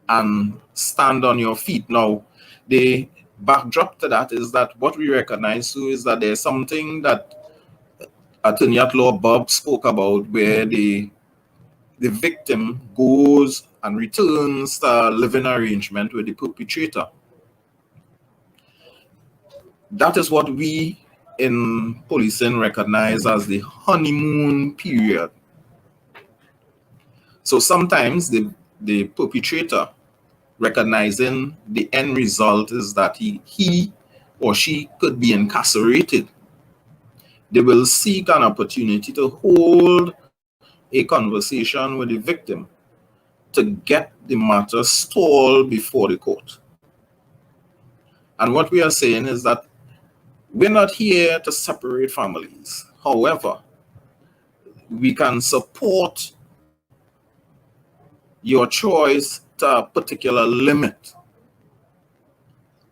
and stand on your feet. Now, the backdrop to that is that what we recognize too is that there's something that Attorney at Law Bob spoke about, where the victim goes and returns to a living arrangement with the perpetrator. That is what we in policing recognize as the honeymoon period. So sometimes the perpetrator, recognizing the end result is that he or she could be incarcerated, they will seek an opportunity to hold a conversation with the victim to get the matter stalled before the court. And what we are saying is that we're not here to separate families. However, we can support your choice to a particular limit.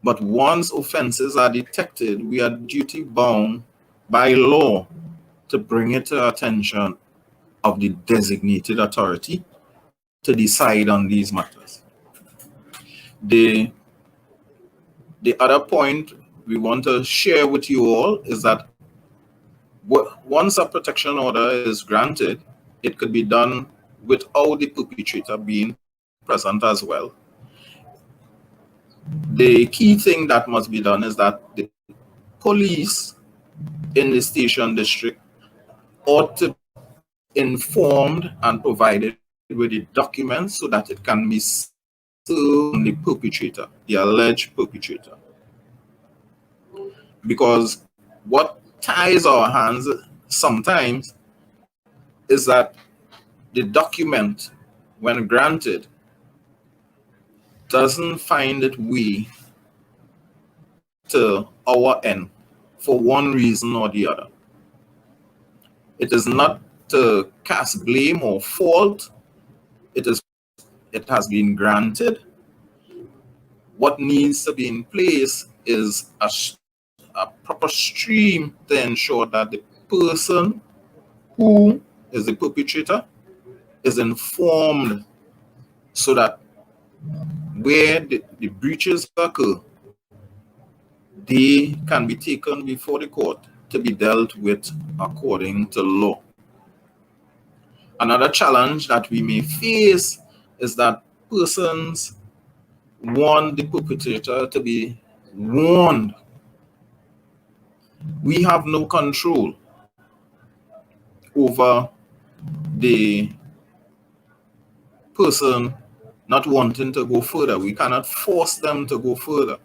But once offenses are detected, we are duty bound by law to bring it to the attention of the designated authority to decide on these matters. The other point we want to share with you all is that once a protection order is granted, it could be done without the perpetrator being present as well. The key thing that must be done is that the police in the station district ought to be informed and provided with the documents so that it can be served on the perpetrator, the alleged perpetrator. Because what ties our hands sometimes is that the document, when granted, doesn't find its way to our end for one reason or the other. It is not to cast blame or fault. It has been granted. What needs to be in place is a proper stream to ensure that the person who is the perpetrator is informed so that where the breaches occur, they can be taken before the court to be dealt with according to law. Another challenge that we may face is that persons want the perpetrator to be warned. We have no control over the person not wanting to go further. We cannot force them to go further.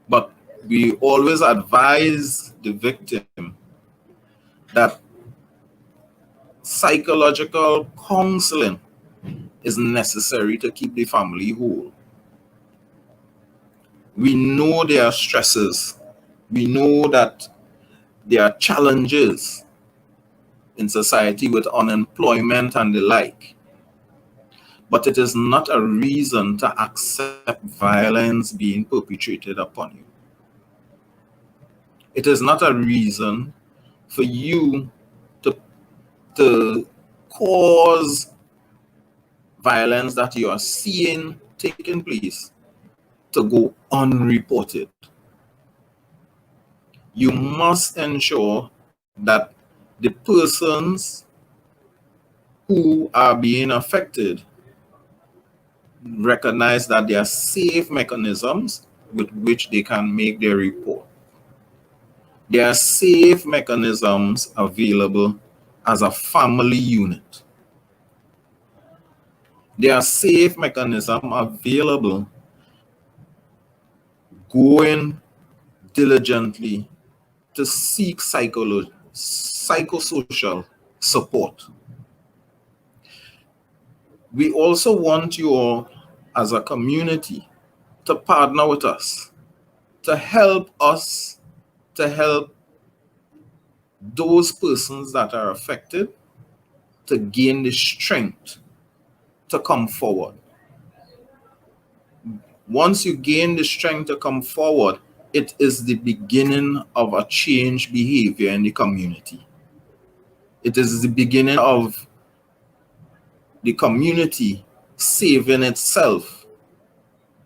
But we always advise the victim that psychological counseling is necessary to keep the family whole. We know there are stresses. We know that there are challenges in society with unemployment and the like. But it is not a reason to accept violence being perpetrated upon you. It is not a reason for you to cause violence that you are seeing taking place to go unreported. You must ensure that the persons who are being affected recognize that there are safe mechanisms with which they can make their report. There are safe mechanisms available as a family unit. There are safe mechanisms available going diligently to to seek psychosocial support. We also want you all as a community to partner with us, to help those persons that are affected to gain the strength to come forward. Once you gain the strength to come forward, it is the beginning of a change behavior in the community. It is the beginning of the community saving itself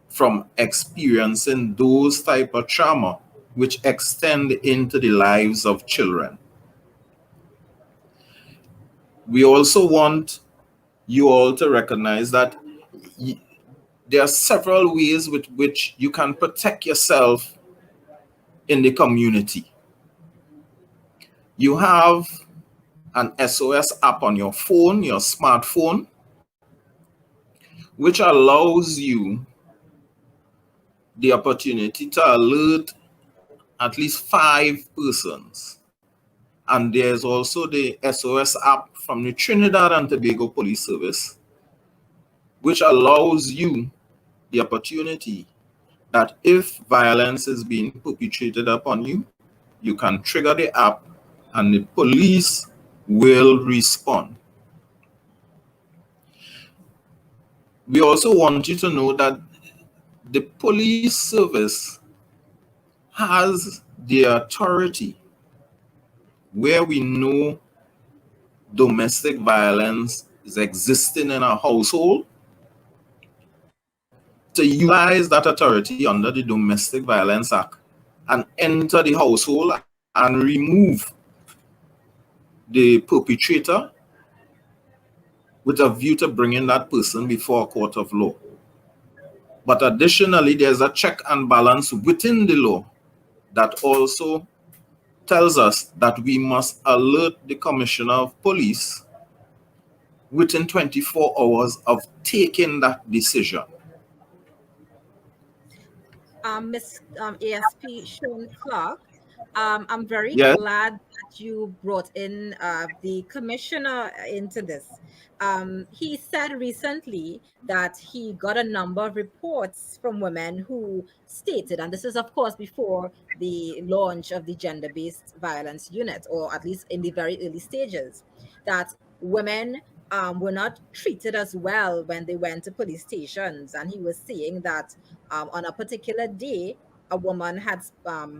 from experiencing those type of trauma which extend into the lives of children. We also want you all to recognize that there are several ways with which you can protect yourself in the community. You have an SOS app on your phone, your smartphone, which allows you the opportunity to alert at least 5 persons. And there's also the SOS app from the Trinidad and Tobago Police Service, which allows you the opportunity that if violence is being perpetrated upon you, you can trigger the app and the police will respond. We also want you to know that the police service has the authority where we know domestic violence is existing in a household to utilize that authority under the Domestic Violence Act and enter the household and remove the perpetrator with a view to bringing that person before a court of law. But additionally, there's a check and balance within the law that also tells us that we must alert the Commissioner of Police within 24 hours of taking that decision. Miss ASP Sean Clark, I'm very Yes. glad that you brought in the commissioner into this. He said recently that he got a number of reports from women who stated, and this is of course before the launch of the gender-based violence unit, or at least in the very early stages, that women were not treated as well when they went to police stations. And he was saying that on a particular day, a woman had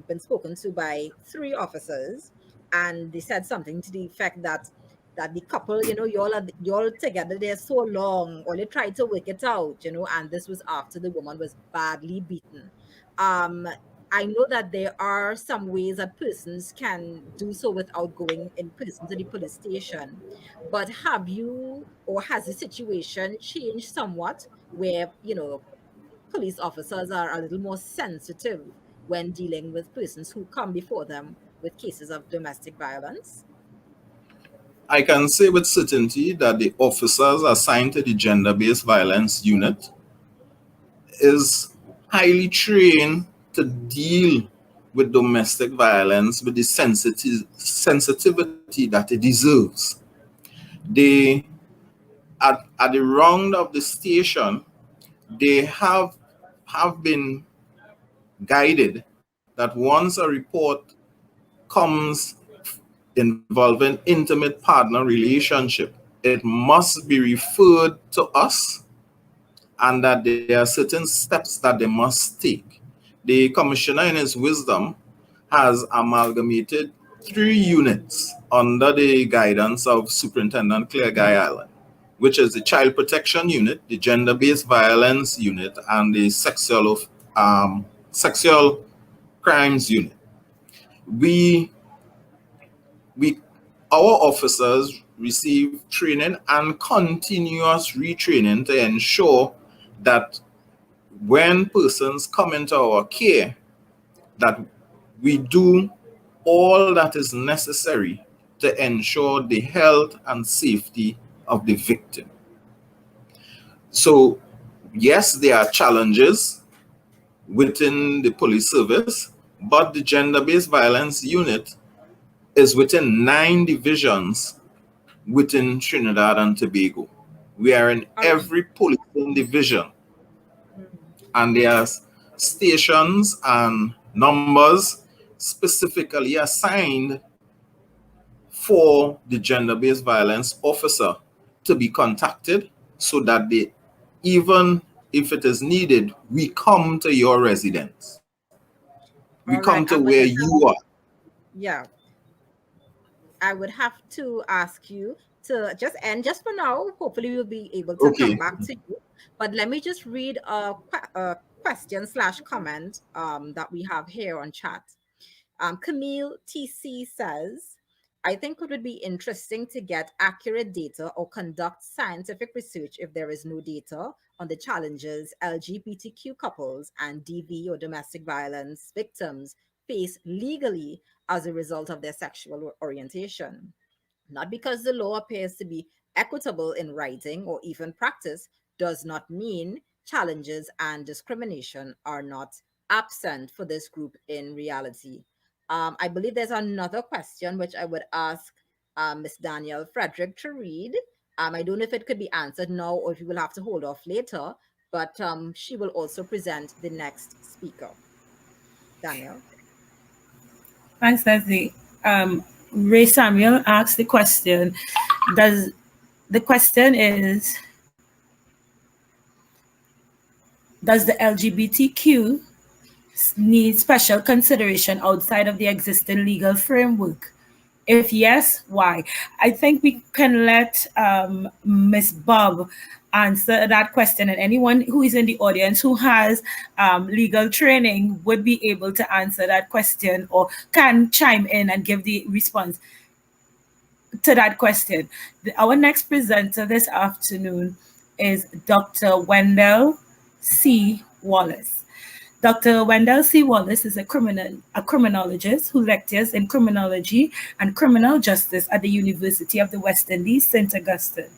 been spoken to by 3 officers, and they said something to the effect that the couple, y'all together there so long, or they tried to work it out, and this was after the woman was badly beaten. I know that there are some ways that persons can do so without going in person to the police station, but have you, or has the situation changed somewhat where, police officers are a little more sensitive when dealing with persons who come before them with cases of domestic violence? I can say with certainty that the officers assigned to the gender-based violence unit is highly trained to deal with domestic violence with the sensitivity that it deserves. They, at the round of the station, they have been guided that once a report comes involving intimate partner relationship, it must be referred to us, and that there are certain steps that they must take. The commissioner, in his wisdom, has amalgamated 3 units under the guidance of Superintendent Claire Guy Allen, which is the Child Protection Unit, the Gender-Based Violence Unit, and the Sexual Crimes Unit. Our officers receive training and continuous retraining to ensure that when persons come into our care, that we do all that is necessary to ensure the health and safety of the victim. So, yes, there are challenges within the police service, but the gender-based violence unit is within 9 divisions within Trinidad and Tobago. We are in All right. every policing division, Mhm. and there's stations and numbers specifically assigned for the gender-based violence officer to be contacted, so that they, even if it is needed, we come to your residence. We All come right. to I'm where going to you have, are. yeah, I would have to ask you to just end just for now. Hopefully, we'll be able to come Okay. back to you. But let me just read a question slash comment that we have here on chat. Camille TC says, I think it would be interesting to get accurate data or conduct scientific research if there is no data on the challenges LGBTQ couples and DV or domestic violence victims face legally as a result of their sexual orientation. Not because the law appears to be equitable in writing or even practice does not mean challenges and discrimination are not absent for this group in reality. I believe there's another question which I would ask Ms. Danielle Frederick to read. I don't know if it could be answered now or if you will have to hold off later, but she will also present the next speaker. Danielle. Thanks, Leslie. Ray Samuel asked the question, does the question is, does the LGBTQ need special consideration outside of the existing legal framework? If yes, why? I think we can let Ms. Bob answer that question, and anyone who is in the audience who has legal training would be able to answer that question or can chime in and give the response to that question. Our next presenter this afternoon is Dr. Wendell C. Wallace. Dr. Wendell C. Wallace is a criminologist who lectures in criminology and criminal justice at the University of the West Indies, St. Augustine.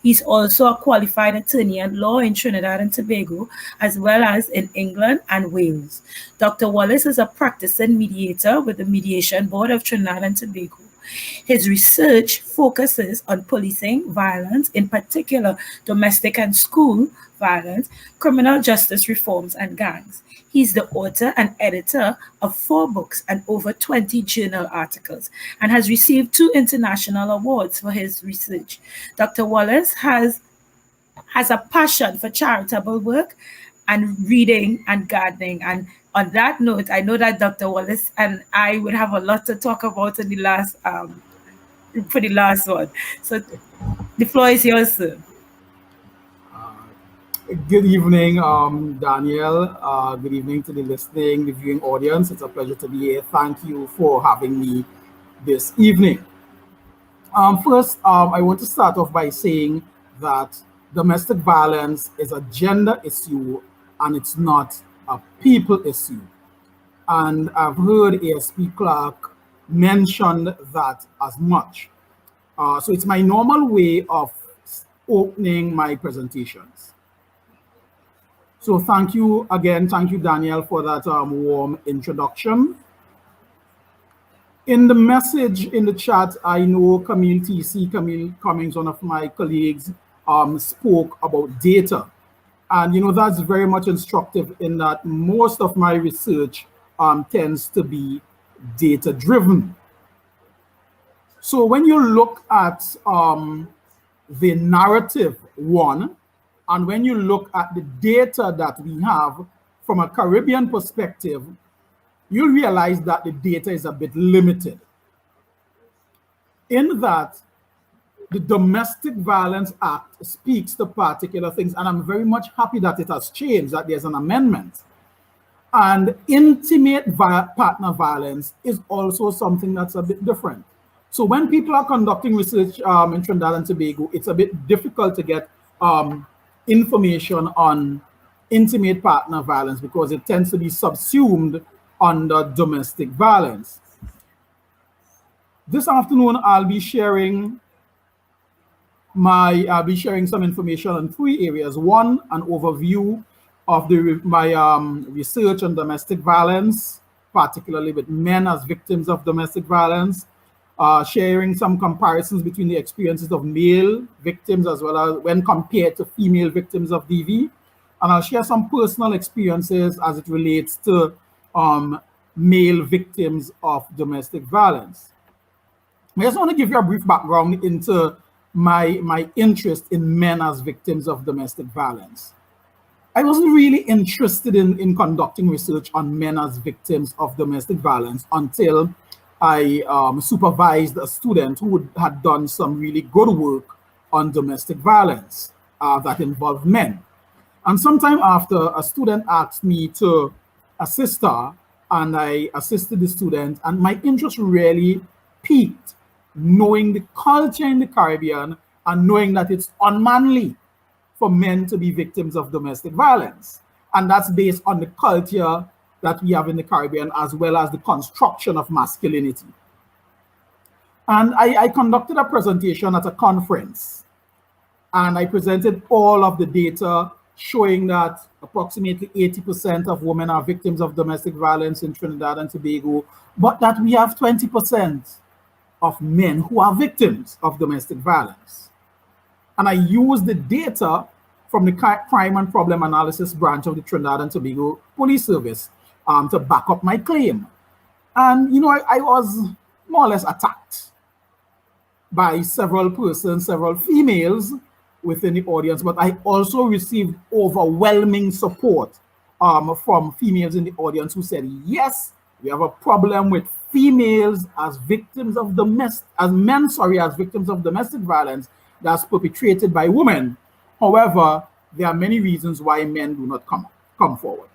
He's also a qualified attorney at law in Trinidad and Tobago, as well as in England and Wales. Dr. Wallace is a practicing mediator with the Mediation Board of Trinidad and Tobago. His research focuses on policing violence, in particular domestic and school violence, criminal justice reforms, and gangs. He's the author and editor of 4 books and over 20 journal articles, and has received 2 international awards for his research. Dr. Wallace has a passion for charitable work and reading and gardening. And on that note, I know that Dr. Wallace and I would have a lot to talk about in the last for the last one. So the floor is yours, sir. Good evening, Daniel. Good evening to the listening, the viewing audience. It's a pleasure to be here. Thank you for having me this evening. First, I want to start off by saying that domestic violence is a gender issue and it's not a people issue. And I've heard ASP Clark mention that as much. So it's my normal way of opening my presentations. So thank you again. Thank you, Daniel, for that warm introduction. In the message in the chat, I know Camille Cummings, one of my colleagues, spoke about data. And, that's very much instructive in that most of my research tends to be data-driven. So when you look at the narrative one, and when you look at the data that we have from a Caribbean perspective, you'll realize that the data is a bit limited. In that, the Domestic Violence Act speaks to particular things, and I'm very much happy that it has changed, that there's an amendment. And intimate partner violence is also something that's a bit different. So when people are conducting research in Trinidad and Tobago, it's a bit difficult to get information on intimate partner violence because it tends to be subsumed under domestic violence. This afternoon, I'll be sharing some information on 3 areas. One, an overview of my research on domestic violence, particularly with men as victims of domestic violence, sharing some comparisons between the experiences of male victims as well as when compared to female victims of DV. And I'll share some personal experiences as it relates to male victims of domestic violence. I just want to give you a brief background into my interest in men as victims of domestic violence. I wasn't really interested in conducting research on men as victims of domestic violence until I supervised a student who had done some really good work on domestic violence that involved men. And sometime after, a student asked me to assist her, and I assisted the student, and my interest really piqued, knowing the culture in the Caribbean and knowing that it's unmanly for men to be victims of domestic violence. And that's based on the culture that we have in the Caribbean, as well as the construction of masculinity. And I conducted a presentation at a conference, and I presented all of the data showing that approximately 80% of women are victims of domestic violence in Trinidad and Tobago, but that we have 20% of men who are victims of domestic violence. And I used the data from the Crime and Problem Analysis branch of the Trinidad and Tobago Police Service to back up my claim. And, you know, I was more or less attacked by several persons, several females within the audience, but I also received overwhelming support from females in the audience who said, yes, we have a problem with females as victims of as victims of domestic violence that's perpetrated by women. However, there are many reasons why men do not come forward.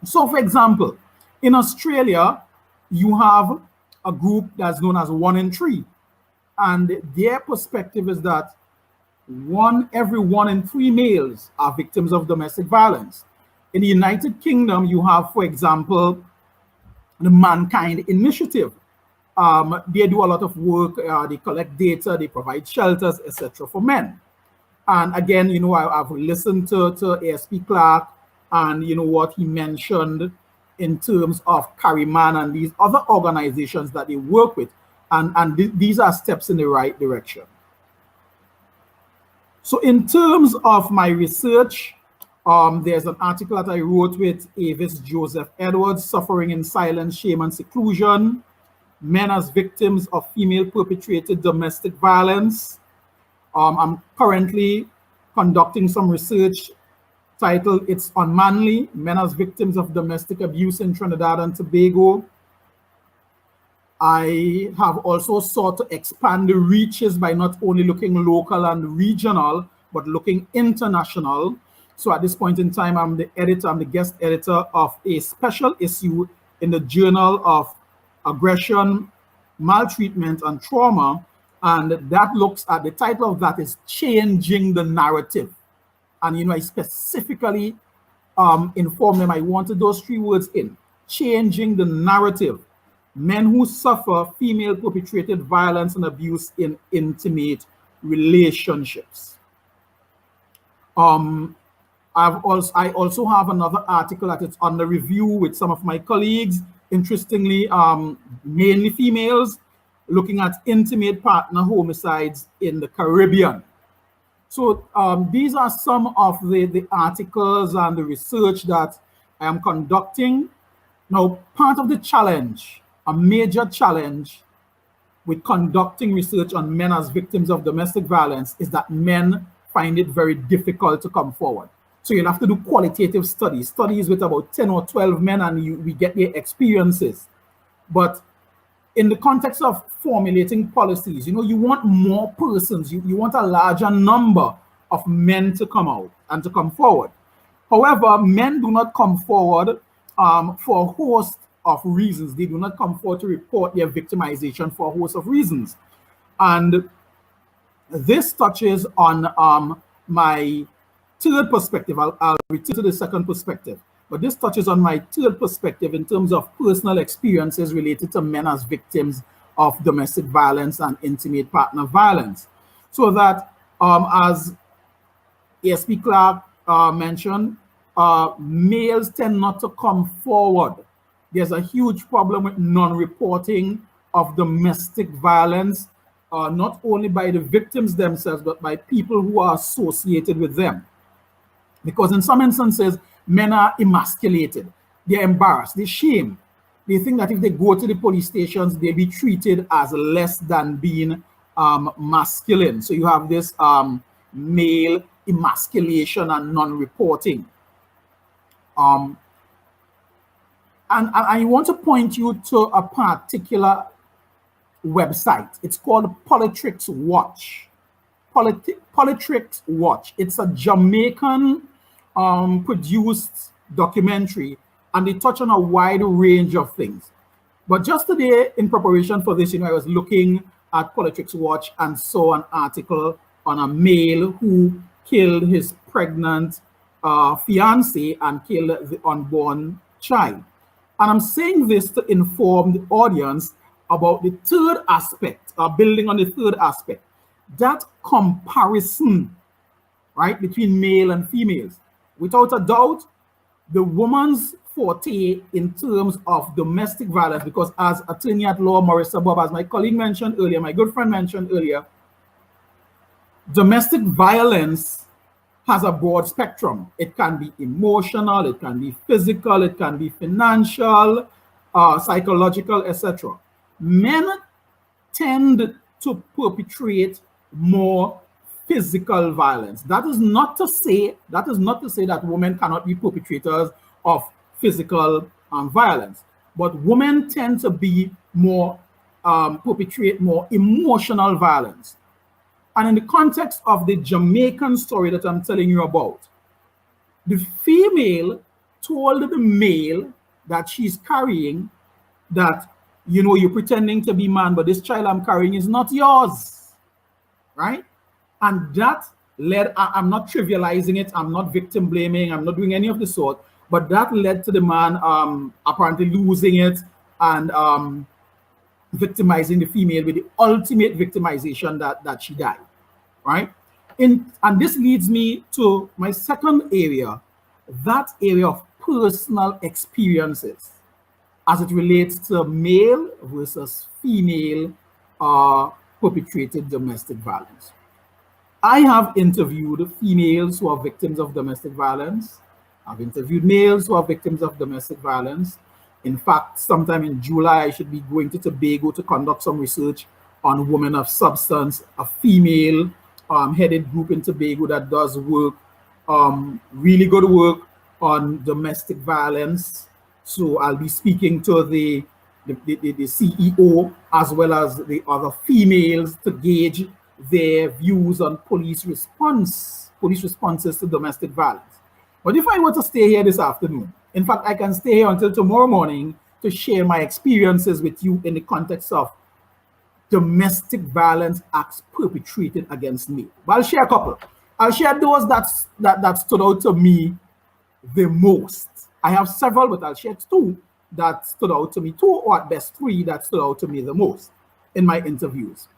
So, for example, in Australia, you have a group that's known as 1 in 3. And their perspective is that every 1 in 3 males are victims of domestic violence. In the United Kingdom, you have, for example, the Mankind Initiative. They do a lot of work, they collect data, they provide shelters, etc. for men. And again, you know, I've listened to ASP Clark and, you know, what he mentioned in terms of Carryman and these other organizations that they work with. And these are steps in the right direction. So in terms of my research, there's an article that I wrote with Avis Joseph Edwards, Suffering in Silence, Shame and Seclusion, Men as Victims of Female Perpetrated Domestic Violence. I'm currently conducting some research titled It's Unmanly, Men as Victims of Domestic Abuse in Trinidad and Tobago. I have also sought to expand the reaches by not only looking local and regional, but looking international. So at this point in time, I'm the guest editor of a special issue in the Journal of Aggression, Maltreatment and Trauma. And that looks at, the title of that is Changing the Narrative. And, you know, I specifically informed them I wanted those 3 words in, changing the narrative. Men who suffer female perpetrated violence and abuse in intimate relationships. I also have another article that is under review with some of my colleagues, interestingly, mainly females, looking at intimate partner homicides in the Caribbean. So these are some of the articles and the research that I am conducting. Now, part of the challenge, a major challenge with conducting research on men as victims of domestic violence is that men find it very difficult to come forward. So you'll have to do qualitative studies with about 10 or 12 men, and we get their experiences. But in the context of formulating policies, you know, you want more persons, you want a larger number of men to come out and to come forward. However, men do not come forward for a host of reasons. They do not come forward to report their victimization for a host of reasons. And this touches on my third perspective. I'll return to the second perspective, but this touches on my third perspective in terms of personal experiences related to men as victims of domestic violence and intimate partner violence. So that, as ASP Clark mentioned, males tend not to come forward. there's a huge problem with non-reporting of domestic violence, not only by the victims themselves, but by people who are associated with them. Because in some instances, men are emasculated, they're embarrassed, they're shamed. They think that if they go to the police stations, they'll be treated as less than being masculine. So you have this male emasculation and non-reporting. And I want to point you to a particular website. It's called Politics Watch. Politics Watch. It's a Jamaican produced documentary, and they touch on a wide range of things. But just today, in preparation for this, I was looking at Politics Watch and saw an article on a male who killed his pregnant fiancée and killed the unborn child. And I'm saying this to inform the audience about the third aspect, building on the third aspect, that comparison, right, between male and females. Without a doubt, the woman's forte in terms of domestic violence, because as attorney at law, Marissa Bob, as my colleague mentioned earlier, my good friend mentioned earlier, domestic violence has a broad spectrum. It can be emotional, it can be physical, it can be financial, psychological, etc. Men tend to perpetrate more physical violence. That is not to say that women cannot be perpetrators of physical violence, but women tend to be more perpetrate more emotional violence. And in the context of the Jamaican story that I'm telling you about, the female told the male that she's carrying that, you're pretending to be man, but this child I'm carrying is not yours, right? And that led, I'm not trivializing it, I'm not victim blaming, I'm not doing any of the sort, but that led to the man apparently losing it and victimizing the female with the ultimate victimization that she died, right? And this leads me to my second area, that area of personal experiences as it relates to male versus female perpetrated domestic violence. I have interviewed females who are victims of domestic violence. I've interviewed males who are victims of domestic violence. In fact, sometime in July, I should be going to Tobago to conduct some research on women of substance, a female headed group in Tobago that does work, really good work on domestic violence. So I'll be speaking to the CEO as well as the other females to gauge their views on police responses to domestic violence. But if I were to stay here this afternoon, in fact, I can stay here until tomorrow morning to share my experiences with you in the context of domestic violence acts perpetrated against me. But I'll share a couple. I'll share those that stood out to me the most. I have several, but I'll share two that stood out to me, two or at best three that stood out to me the most in my interviews.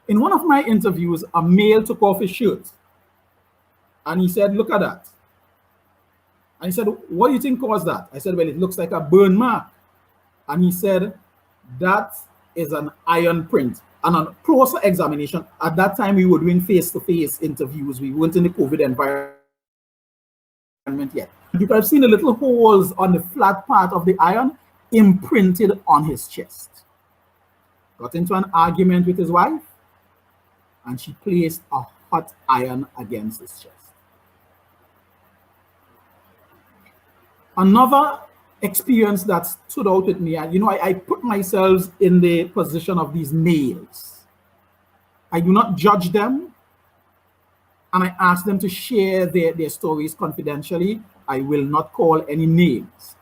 In one of my interviews, a male took off his shirt and he said, "Look at that." And he said, "What do you think caused that?" I said, "Well, it looks like a burn mark." And he said, "That is an iron print." And on closer examination, at that time we were doing face-to-face interviews. We weren't in the COVID environment yet. You could have seen the little holes on the flat part of the iron imprinted on his chest. Got into an argument with his wife, and she placed a hot iron against his chest. Another experience that stood out with me, I put myself in the position of these males. I do not judge them, and I ask them to share their stories confidentially. I will not call any names.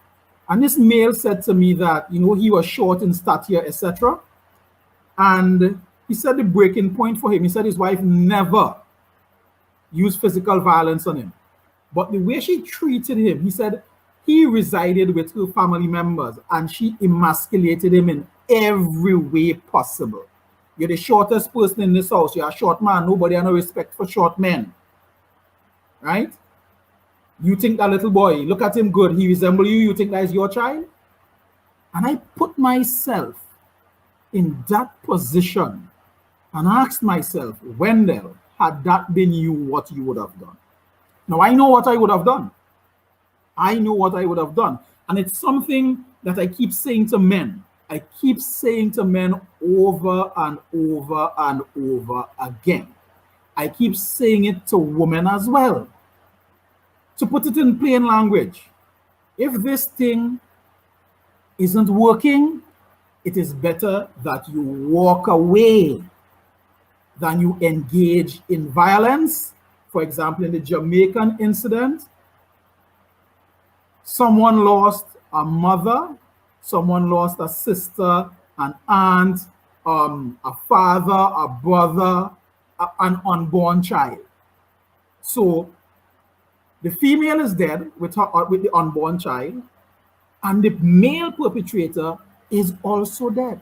And this male said to me that, he was short in stature, etc. And he said the breaking point for him, he said his wife never used physical violence on him. But the way she treated him, he said he resided with her family members and she emasculated him in every way possible. You're the shortest person in this house. You're a short man. Nobody has no respect for short men. Right? You think that little boy, look at him good. He resembles you. You think that is your child? And I put myself in that position and asked myself, Wendell, had that been you, what you would have done? Now, I know what I would have done. I know what I would have done. And it's something that I keep saying to men. I keep saying to men over and over and over again. I keep saying it to women as well. To put it in plain language, if this thing isn't working, it is better that you walk away than you engage in violence. For example, in the Jamaican incident, someone lost a mother, someone lost a sister, an aunt, a father, a brother, an unborn child. So the female is dead with the unborn child, and the male perpetrator is also dead.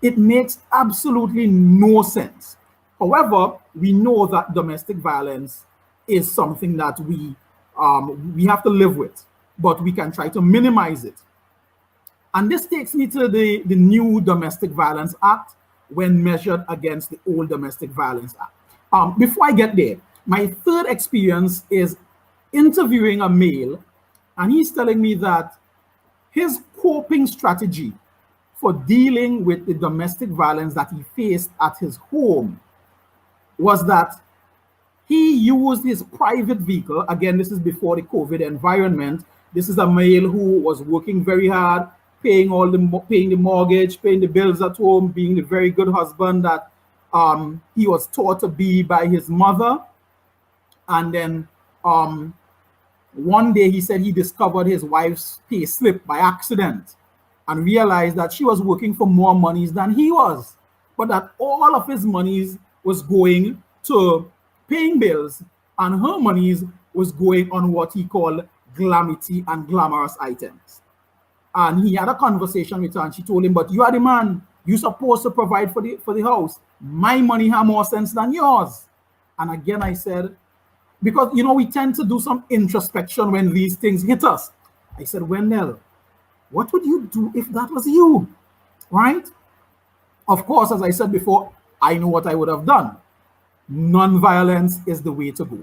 It makes absolutely no sense. However, we know that domestic violence is something that we have to live with, but we can try to minimize it. And this takes me to the new Domestic Violence Act when measured against the old Domestic Violence Act. Before I get there, my third experience is interviewing a male, and he's telling me that his coping strategy for dealing with the domestic violence that he faced at his home was that he used his private vehicle. Again, this is before the COVID environment. This is a male who was working very hard, paying the mortgage, paying the bills at home, being the very good husband that he was taught to be by his mother. And then one day he said he discovered his wife's pay slip by accident and realized that she was working for more monies than he was, but that all of his monies was going to paying bills and her monies was going on what he called glamity and glamorous items. And he had a conversation with her and she told him, but you are the man, you're supposed to provide for the house. My money have more sense than yours. And again, I said, because, you know, we tend to do some introspection when these things hit us. I said, Wendell, what would you do if that was you, right? Of course, as I said before, I know what I would have done. Non-violence is the way to go.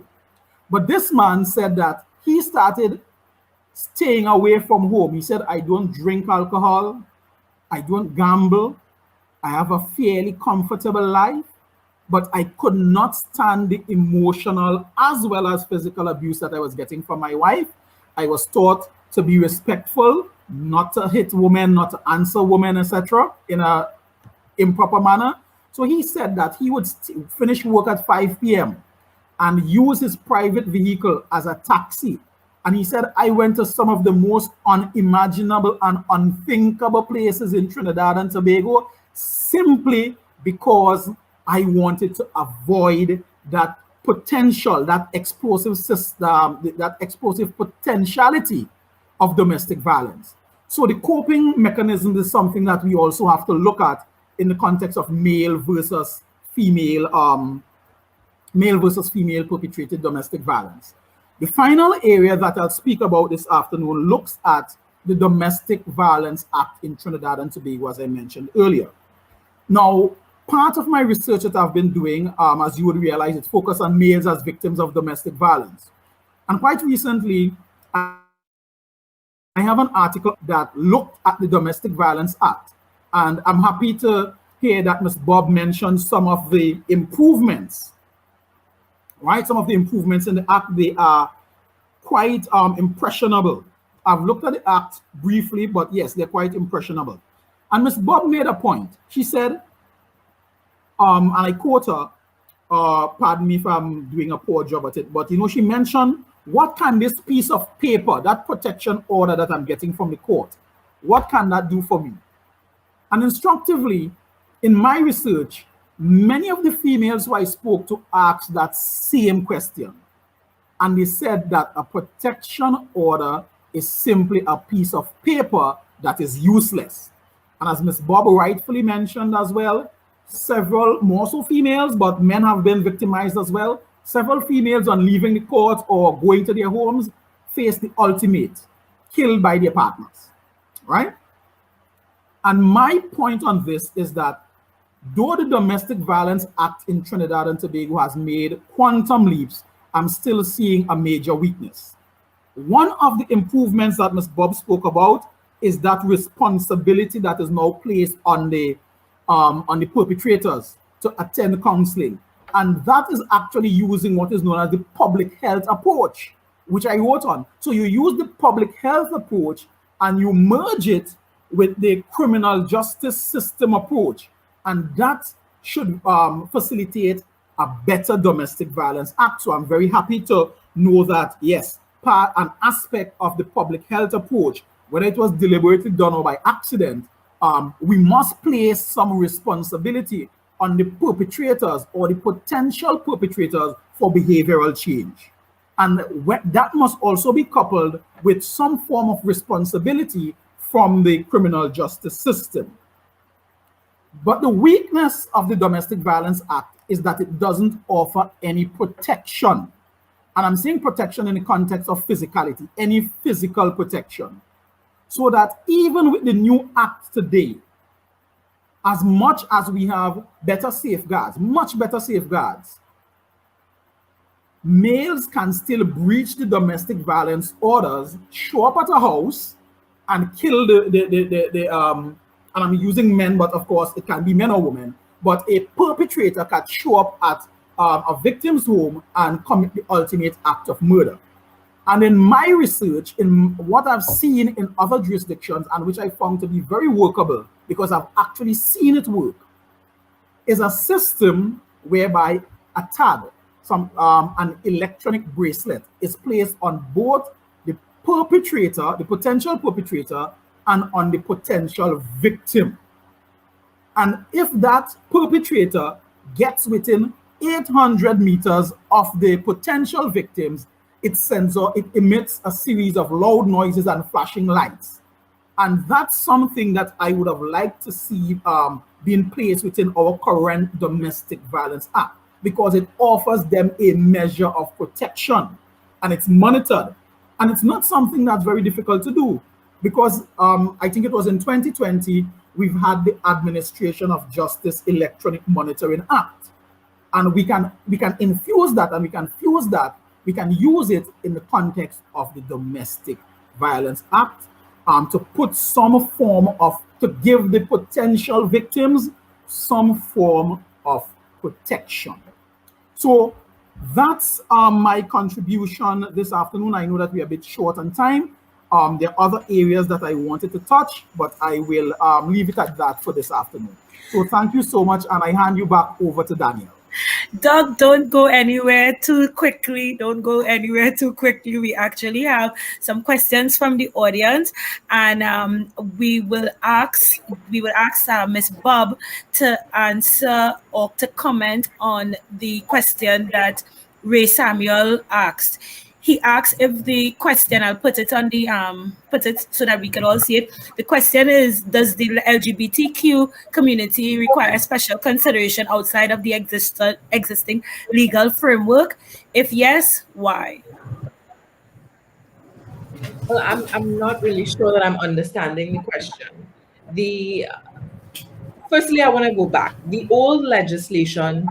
But this man said that he started staying away from home. He said, I don't drink alcohol, I don't gamble, I have a fairly comfortable life, but I could not stand the emotional as well as physical abuse that I was getting from my wife. I was taught to be respectful, not to hit women, not to answer women, etc., in a improper manner. So he said that he would finish work at 5 p.m. and use his private vehicle as a taxi. And he said, I went to some of the most unimaginable and unthinkable places in Trinidad and Tobago simply because I wanted to avoid that potential, that explosive system, that explosive potentiality of domestic violence. So the coping mechanism is something that we also have to look at in the context of male versus female perpetrated domestic violence. The final area that I'll speak about this afternoon looks at the Domestic Violence Act in Trinidad and Tobago, as I mentioned earlier. Now, part of my research that I've been doing, as you would realize, it's focused on males as victims of domestic violence. And quite recently, I have an article that looked at the Domestic Violence Act. And I'm happy to hear that Ms. Bob mentioned some of the improvements, right? Some of the improvements in the act, they are quite impressionable. I've looked at the act briefly, but yes, they're quite impressionable. And Ms. Bob made a point. She said, and I quote her, pardon me if I'm doing a poor job at it, but you know, she mentioned, what can this piece of paper, that protection order that I'm getting from the court, what can that do for me? And instructively, in my research, many of the females who I spoke to asked that same question. And they said that a protection order is simply a piece of paper that is useless. And as Ms. Bob rightfully mentioned as well, several, more so females, but men have been victimized as well. Several females on leaving the court or going to their homes face the ultimate, killed by their partners, right? And my point on this is that though the Domestic Violence Act in Trinidad and Tobago has made quantum leaps, I'm still seeing a major weakness. One of the improvements that Ms. Bob spoke about is that responsibility that is now placed on the perpetrators to attend counseling. And that is actually using what is known as the public health approach, which I wrote on. So you use the public health approach and you merge it with the criminal justice system approach. And that should facilitate a better domestic violence act. So I'm very happy to know that, yes, an aspect of the public health approach, whether it was deliberately done or by accident, we must place some responsibility on the perpetrators or the potential perpetrators for behavioral change. And that must also be coupled with some form of responsibility from the criminal justice system. But the weakness of the Domestic Violence Act is that it doesn't offer any protection. And I'm saying protection in the context of physicality, any physical protection. So that even with the new act today, as much as we have better safeguards, much better safeguards, males can still breach the domestic violence orders, show up at a house and kill and I'm using men, but of course it can be men or women, but a perpetrator can show up at a victim's home and commit the ultimate act of murder. And in my research, in what I've seen in other jurisdictions, and which I found to be very workable, because I've actually seen it work, is a system whereby a tag, an electronic bracelet, is placed on both the perpetrator, the potential perpetrator, and on the potential victim. And if that perpetrator gets within 800 meters of the potential victims, it emits a series of loud noises and flashing lights. And that's something that I would have liked to see being placed within our current Domestic Violence Act, because it offers them a measure of protection and it's monitored. And it's not something that's very difficult to do, because I think it was in 2020, we've had the Administration of Justice Electronic Monitoring Act. And we can infuse that, and we can fuse that, we can use it in the context of the Domestic Violence Act to put some form of, to give the potential victims some form of protection. So that's my contribution this afternoon. I know that we're a bit short on time. There are other areas that I wanted to touch, but I will leave it at that for this afternoon. So thank you so much, and I hand you back over to Daniel. Doug, don't go anywhere too quickly. Don't go anywhere too quickly. We actually have some questions from the audience, and we will ask Ms. Bob to answer or to comment on the question that Ray Samuel asked. He asked if the question, I'll put it on the put it so that we can all see it. The question is, does the LGBTQ community require special consideration outside of the existing legal framework? If yes, why? Well, I'm not really sure that I'm understanding the question. Firstly, I want to go back. The old legislation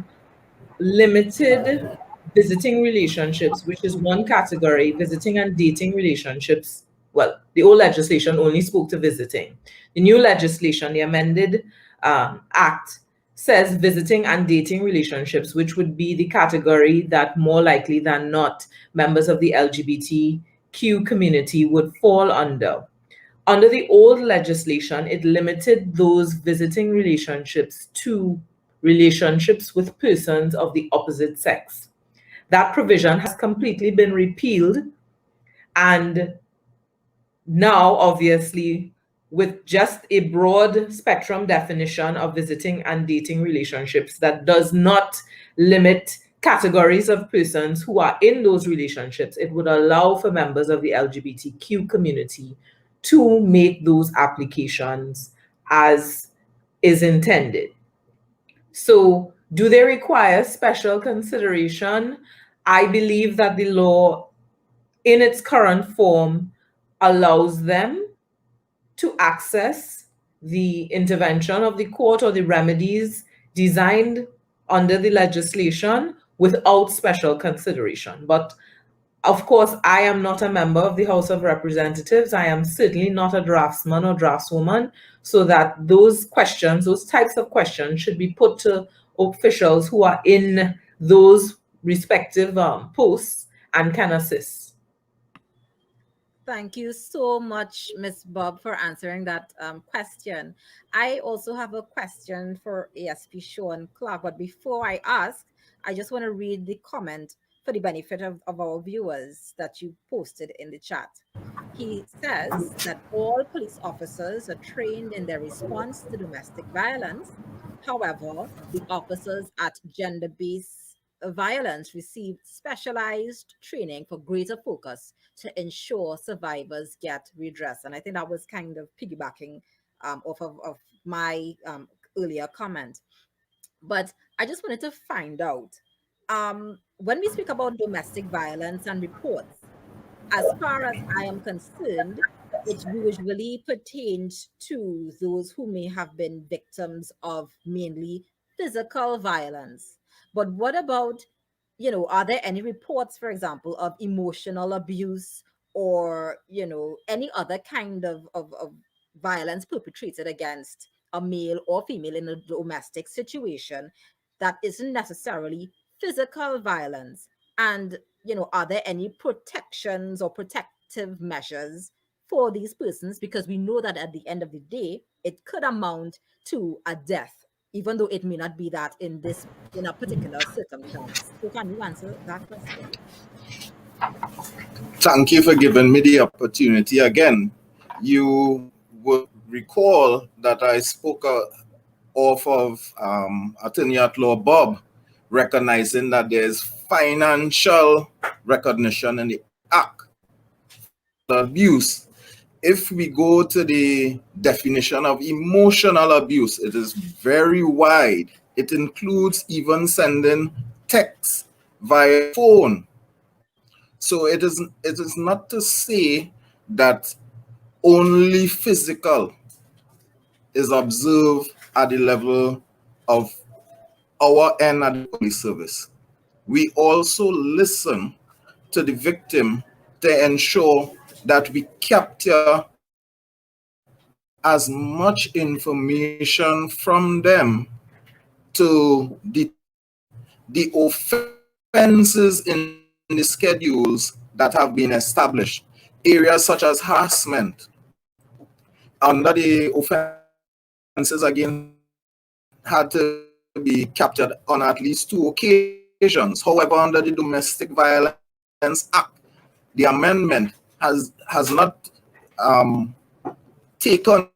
limited visiting relationships, which is one category, visiting and dating relationships. Well, the old legislation only spoke to visiting. The new legislation, the amended act, says visiting and dating relationships, which would be the category that more likely than not members of the LGBTQ community would fall under. Under the old legislation, it limited those visiting relationships to relationships with persons of the opposite sex. That provision has completely been repealed, and now, obviously, with just a broad spectrum definition of visiting and dating relationships that does not limit categories of persons who are in those relationships, it would allow for members of the LGBTQ community to make those applications as is intended. So, do they require special consideration? I believe that the law in its current form allows them to access the intervention of the court or the remedies designed under the legislation without special consideration. But of course, I am not a member of the House of Representatives. I am certainly not a draftsman or draftswoman, so that those questions, those types of questions, should be put to officials who are in those respective posts and can assist. Thank you so much, Miss Bob, for answering that question. I also have a question for ASP Sean Clark, but before I ask, I just want to read the comment for the benefit of our viewers that you posted in the chat. He says that all police officers are trained in their response to domestic violence. However, the officers at gender based violence receive specialized training for greater focus to ensure survivors get redress. And I think that was kind of piggybacking off of my earlier comment. But I just wanted to find out when we speak about domestic violence and reports, as far as I am concerned, it usually pertains to those who may have been victims of mainly physical violence. But what about, are there any reports, for example, of emotional abuse or, any other kind of violence perpetrated against a male or female in a domestic situation that isn't necessarily physical violence? And are there any protections or protective measures for these persons? Because we know that at the end of the day, it could amount to a death, even though it may not be that in a particular circumstance. So can you answer that question? Thank you for giving me the opportunity again. You would recall that I spoke off of Attorney at Law Bob, recognizing that there's financial recognition in the act for abuse. If we go to the definition of emotional abuse, it is very wide. It includes even sending texts via phone. So it is not to say that only physical is observed at the level of our end at the police service. We also listen to the victim to ensure that we capture as much information from them to the offenses in the schedules that have been established. Areas such as harassment under the offenses again had to be captured on at least 2 occasions. However, under the Domestic Violence Act, the amendment has not taken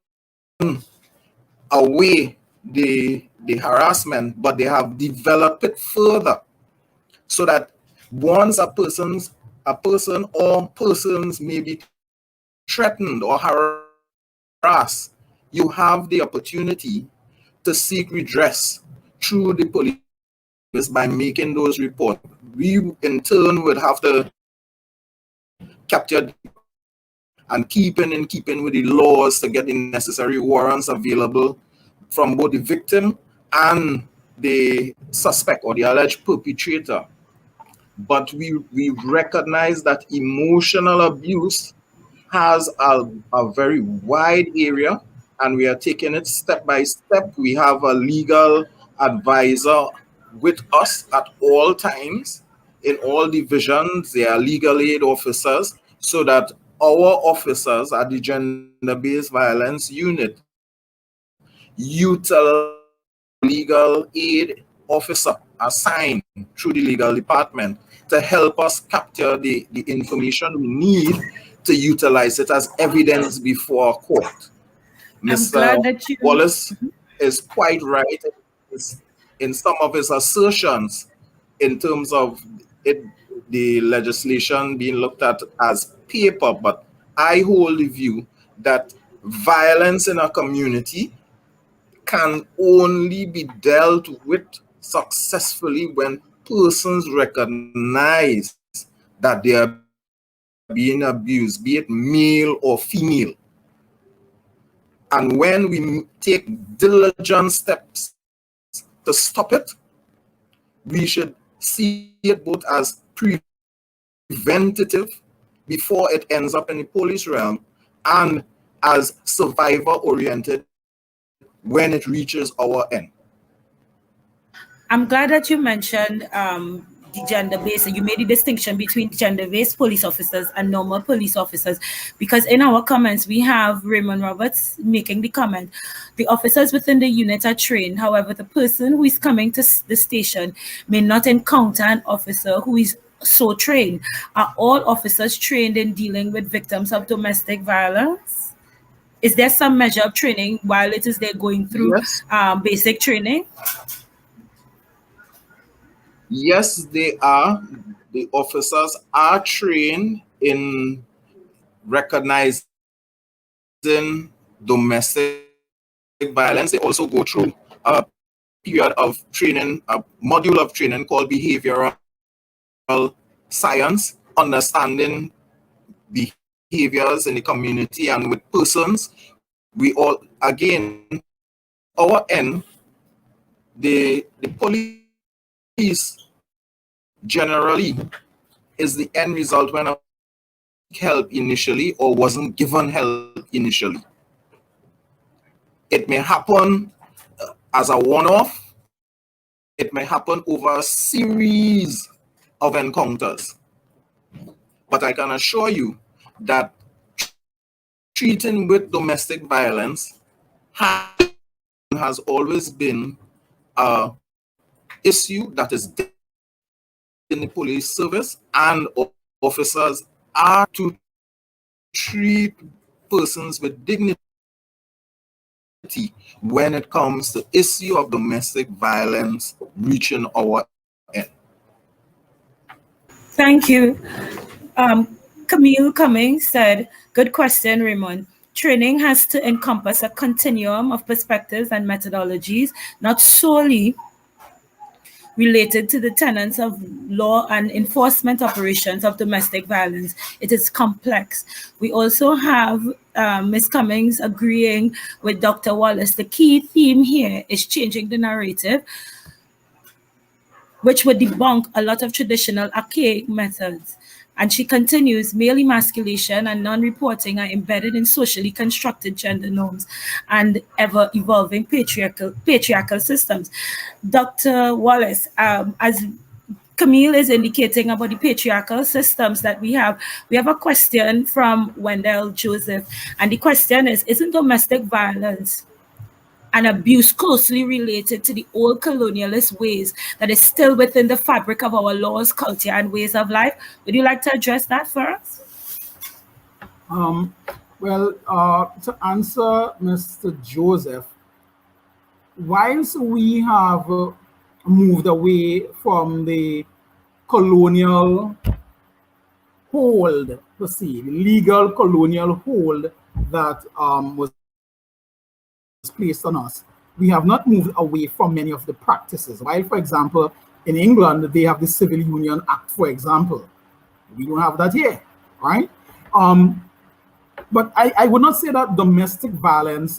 away the harassment, but they have developed it further so that once a person or persons may be threatened or harassed, you have the opportunity to seek redress through the police by making those reports. We in turn would have to capture and keeping with the laws to get the necessary warrants available from both the victim and the suspect or the alleged perpetrator. But we recognize that emotional abuse has a very wide area, and we are taking it step by step. We have a legal advisor with us at all times. In all divisions, there are legal aid officers, so that our officers at the gender-based violence unit utilize legal aid officer assigned through the legal department to help us capture the information we need to utilize it as evidence before court. I'm glad Mr. that you. Wallace is quite right in some of his assertions in terms of it, the legislation being looked at as paper, but I hold the view that violence in a community can only be dealt with successfully when persons recognize that they are being abused, be it male or female. And when we take diligent steps to stop it, we should see it both as preventative before it ends up in the police realm, and as survivor oriented when it reaches our end. I'm glad that you mentioned the gender-based. You made the distinction between gender-based police officers and normal police officers, because in our comments we have Raymond Roberts making the comment: the officers within the unit are trained. However, the person who is coming to the station may not encounter an officer who is so trained. Are all officers trained in dealing with victims of domestic violence? Is there some measure of training while it is they're going through Yes, basic training? yes, they are. The officers are trained in recognizing domestic violence. They also go through a period of training, a module of training called behavioral science, understanding behaviors in the community and with persons. We all, again, our end, the police generally is the end result when a help initially or wasn't given help initially. It may happen as a one-off, it may happen over a series of encounters. But I can assure you that treating with domestic violence has always been a issue that is dealt in the police service, and officers are to treat persons with dignity when it comes to issue of domestic violence reaching our end. Thank you. Camille Cummings said, good question, Raymond. Training has to encompass a continuum of perspectives and methodologies, not solely related to the tenets of law and enforcement operations of domestic violence. It is complex. We also have Ms. Cummings agreeing with Dr. Wallace. The key theme here is changing the narrative, which would debunk a lot of traditional archaic methods. And she continues, male emasculation and non-reporting are embedded in socially constructed gender norms and ever-evolving patriarchal systems. Dr. Wallace, as Camille is indicating about the patriarchal systems that we have a question from Wendell Joseph. And the question is, isn't domestic violence and abuse closely related to the old colonialist ways that is still within the fabric of our laws, culture, and ways of life? Would you like to address that for us? Well, to answer Mr. Joseph, whilst we have moved away from the colonial hold, per se, legal colonial hold that was placed on us, we have not moved away from many of the practices. While, for example, in England, they have the Civil Union Act, for example. We don't have that here, right? But I would not say that domestic violence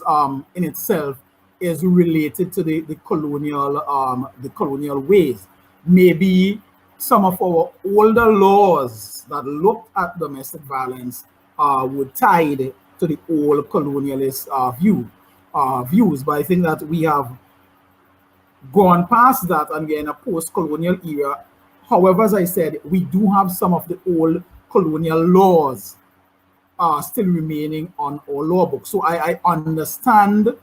in itself is related to the colonial ways. Maybe some of our older laws that looked at domestic violence were tied to the old colonialist views. But I think that we have gone past that and we're in a post-colonial era. However, as I said, we do have some of the old colonial laws still remaining on our law book. So I understand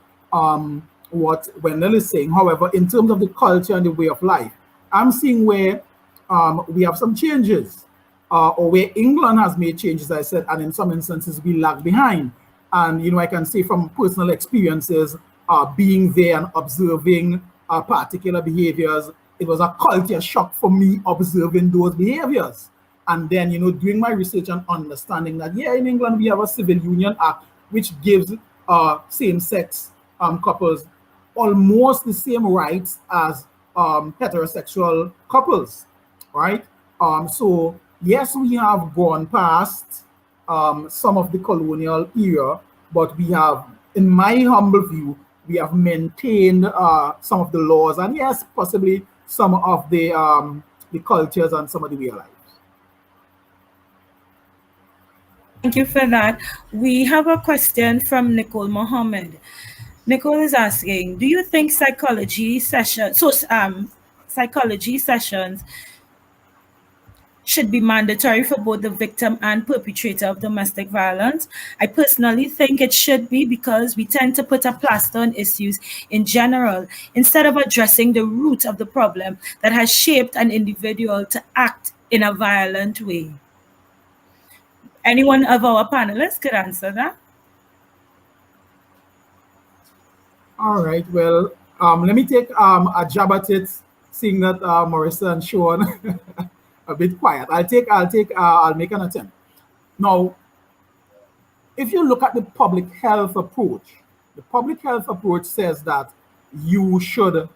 what Wendell is saying. However, in terms of the culture and the way of life, I'm seeing where we have some changes, or where England has made changes, I said, and in some instances we lag behind. And, you know, I can say from personal experiences, being there and observing particular behaviors, it was a culture shock for me observing those behaviors. And then, you know, doing my research and understanding that, yeah, in England, we have a Civil Union Act, which gives same-sex couples almost the same rights as heterosexual couples, right? So, yes, we have gone past some of the colonial era, but we have in my humble view, we have maintained some of the laws, and yes, possibly some of the cultures and some of the way of life. Thank you for that. We have a question from Nicole Mohammed. Nicole is asking, do you think psychology sessions should be mandatory for both the victim and perpetrator of domestic violence? I personally think it should be, because we tend to put a plaster on issues in general instead of addressing the root of the problem that has shaped an individual to act in a violent way. Anyone of our panelists could answer that? All right. Well, let me take a jab at it, seeing that Marissa and Sean a bit quiet. I'll make an attempt. Now, if you look at the public health approach, the public health approach says that you should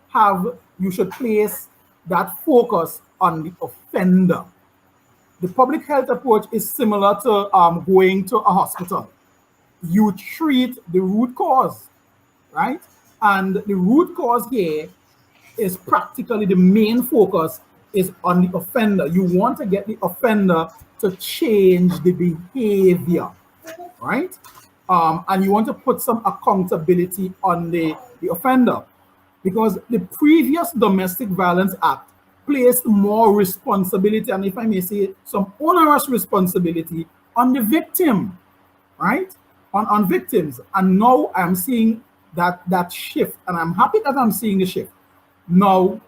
place that focus on the offender. The public health approach is similar to going to a hospital. You treat the root cause, right? And the root cause here is practically the main focus is on the offender. You want to get the offender to change the behavior, right? And you want to put some accountability on the offender, because the previous Domestic Violence Act placed more responsibility, and if I may say, some onerous responsibility on the victim, right? On victims. And now I'm seeing that shift, and I'm happy that I'm seeing the shift. Now,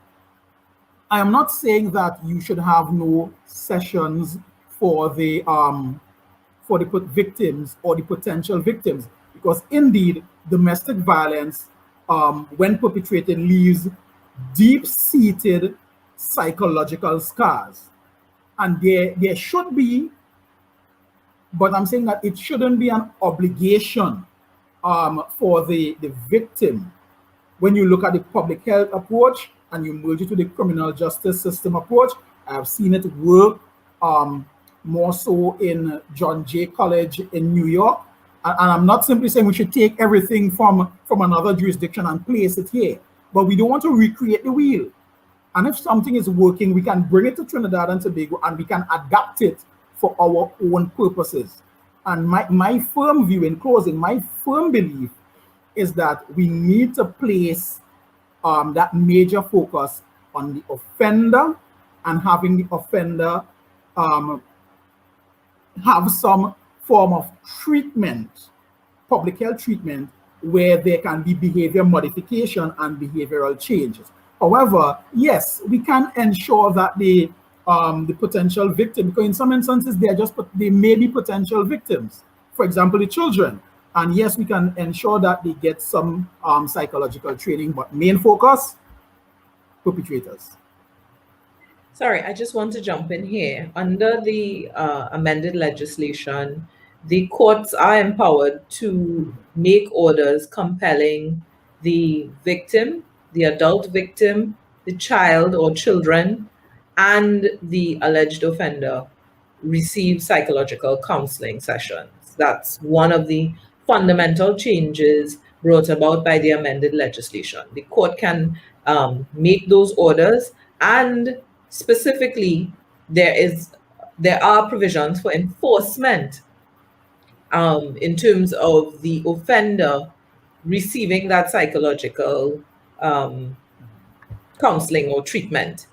I am not saying that you should have no sessions for the victims or the potential victims, because indeed domestic violence, when perpetrated, leaves deep-seated psychological scars, and there should be, but I'm saying that it shouldn't be an obligation for the victim. When you look at the public health approach and you merge it to the criminal justice system approach, I have seen it work more so in John Jay College in New York. And I'm not simply saying we should take everything from another jurisdiction and place it here, but we don't want to recreate the wheel. And if something is working, we can bring it to Trinidad and Tobago and we can adapt it for our own purposes. And my firm view, in closing, my firm belief is that we need to place that major focus on the offender, and having the offender have some form of treatment, public health treatment, where there can be behavior modification and behavioral changes. However, yes, we can ensure that the potential victim, because in some instances they may be potential victims. For example, the children. And yes, we can ensure that they get some psychological training, but main focus, perpetrators. Sorry, I just want to jump in here. Under the amended legislation, the courts are empowered to make orders compelling the victim, the adult victim, the child or children, and the alleged offender receive psychological counseling sessions. That's one of the fundamental changes brought about by the amended legislation. The court can make those orders, and specifically, there are provisions for enforcement in terms of the offender receiving that psychological counseling or treatment.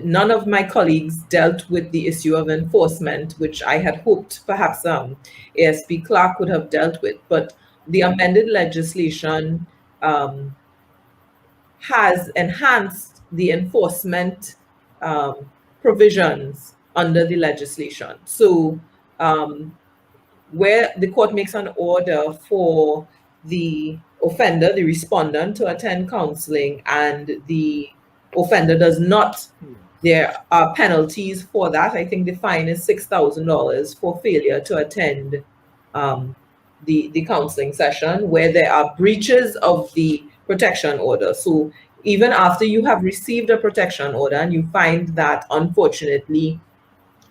None of my colleagues dealt with the issue of enforcement, which I had hoped perhaps ASP Clark would have dealt with, but the amended legislation has enhanced the enforcement provisions under the legislation. So where the court makes an order for the offender, the respondent, to attend counseling, and the offender does not, there are penalties for that. I think the fine is $6,000 for failure to attend the counseling session, where there are breaches of the protection order. So even after you have received a protection order and you find that unfortunately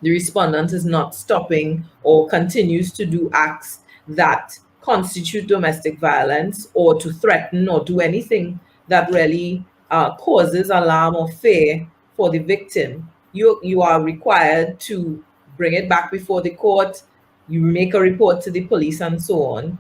the respondent is not stopping or continues to do acts that constitute domestic violence or to threaten or do anything that really causes alarm or fear for the victim, you are required to bring it back before the court. You make a report to the police and so on.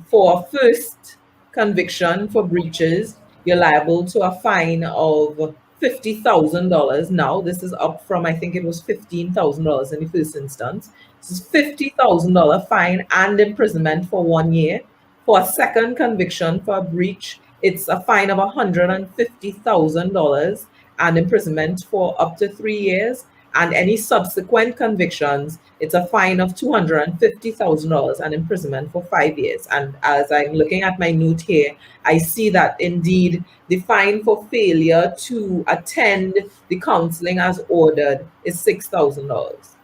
For a first conviction for breaches, you're liable to a fine of $50,000. Now, this is up from, I think it was $15,000 in the first instance. This is $50,000 fine and imprisonment for 1 year. For a second conviction for a breach, it's a fine of $150,000 and imprisonment for up to 3 years. And any subsequent convictions, it's a fine of $250,000 and imprisonment for 5 years. And as I'm looking at my note here, I see that indeed the fine for failure to attend the counseling as ordered is $6,000.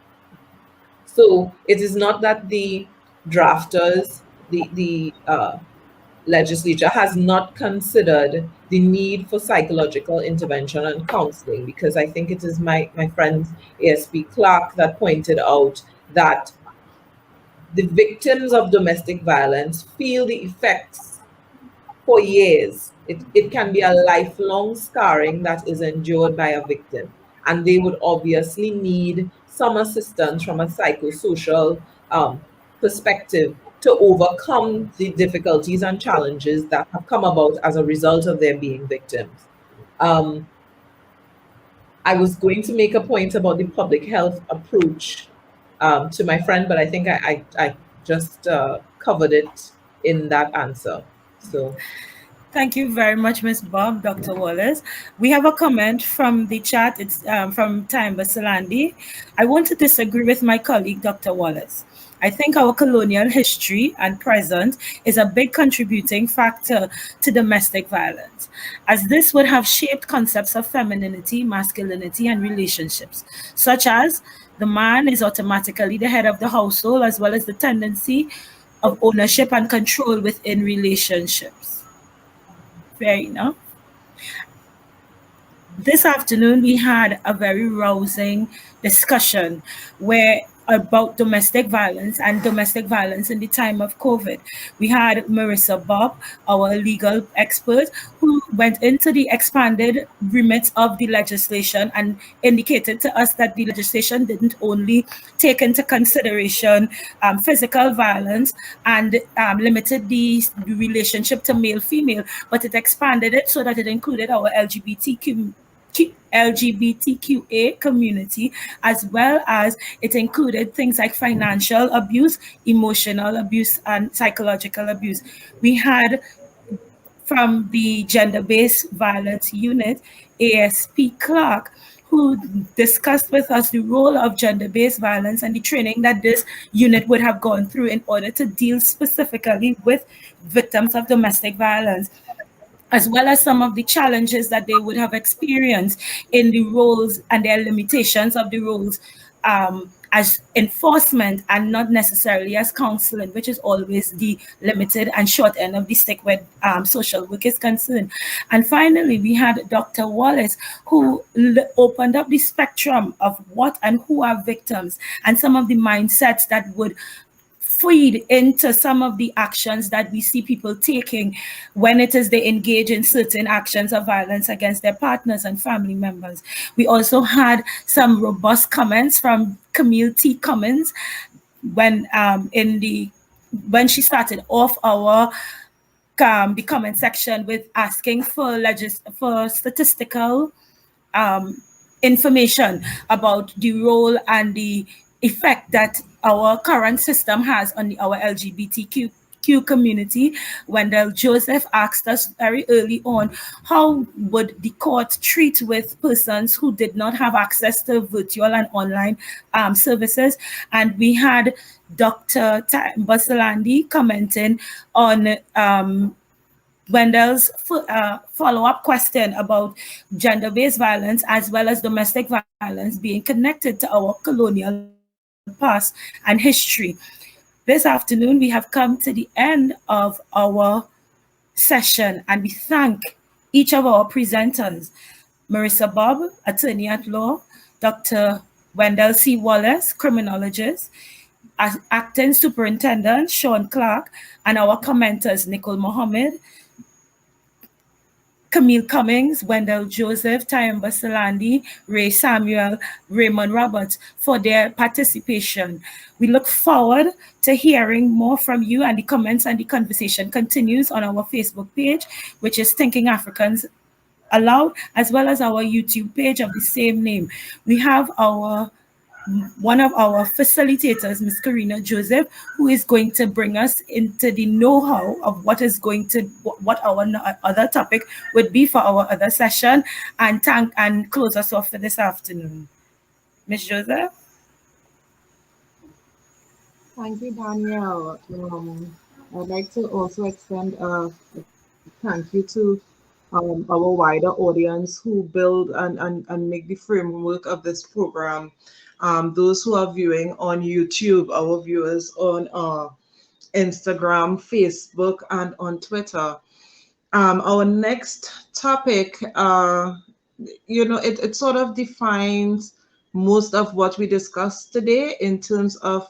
So it is not that the drafters, the legislature has not considered the need for psychological intervention and counseling, because I think it is my friend ASP Clark that pointed out that the victims of domestic violence feel the effects for years. It can be a lifelong scarring that is endured by a victim, and they would obviously need some assistance from a psychosocial perspective to overcome the difficulties and challenges that have come about as a result of their being victims. I was going to make a point about the public health approach to my friend, but I think I just covered it in that answer. So. Thank you very much, Ms. Bob, Dr. Wallace. We have a comment from the chat. It's from Time Basilandi. I want to disagree with my colleague, Dr. Wallace. I think our colonial history and present is a big contributing factor to domestic violence, as this would have shaped concepts of femininity, masculinity, and relationships, such as the man is automatically the head of the household, as well as the tendency of ownership and control within relationships. Fair enough. This afternoon, we had a very rousing discussion about domestic violence and domestic violence in the time of COVID. We had Marissa Bob, our legal expert, who went into the expanded remit of the legislation and indicated to us that the legislation didn't only take into consideration physical violence and limited the relationship to male-female, but it expanded it so that it included our LGBTQA community, as well as it included things like financial abuse, emotional abuse, and psychological abuse. We had from the gender-based violence unit, ASP Clark, who discussed with us the role of gender-based violence and the training that this unit would have gone through in order to deal specifically with victims of domestic violence, as well as some of the challenges that they would have experienced in the roles and their limitations of the roles as enforcement and not necessarily as counseling, which is always the limited and short end of the stick where social work is concerned. And finally, we had Dr. Wallace, who opened up the spectrum of what and who are victims and some of the mindsets that would feed into some of the actions that we see people taking when it is they engage in certain actions of violence against their partners and family members. We also had some robust comments from Camille T. Cummins when she started off our the comment section with asking for statistical information about the role and the effect that our current system has on our LGBTQ community. Wendell Joseph asked us very early on, how would the court treat with persons who did not have access to virtual and online services? And we had Dr. Basilandi commenting on Wendell's follow-up question about gender-based violence as well as domestic violence being connected to our colonial past and history. This afternoon, we have come to the end of our session, and we thank each of our presenters, Marissa Bob, attorney at law, Dr. Wendell C. Wallace, criminologist, Acting Superintendent Sean Clark, and our commenters Nicole Mohammed, Camille Cummings, Wendell Joseph, Tayamba Salandi, Ray Samuel, Raymond Roberts for their participation. We look forward to hearing more from you, and the comments and the conversation continues on our Facebook page, which is Thinking Africans Aloud, as well as our YouTube page of the same name. We have one of our facilitators, Ms. Karina Joseph, who is going to bring us into the know-how of what our other topic would be for our other session, and close us off for this afternoon. Ms. Joseph? Thank you, Danielle. I'd like to also extend a thank you to our wider audience who build and make the framework of this program. Those who are viewing on YouTube, our viewers on Instagram, Facebook, and on Twitter. Our next topic, it sort of defines most of what we discussed today in terms of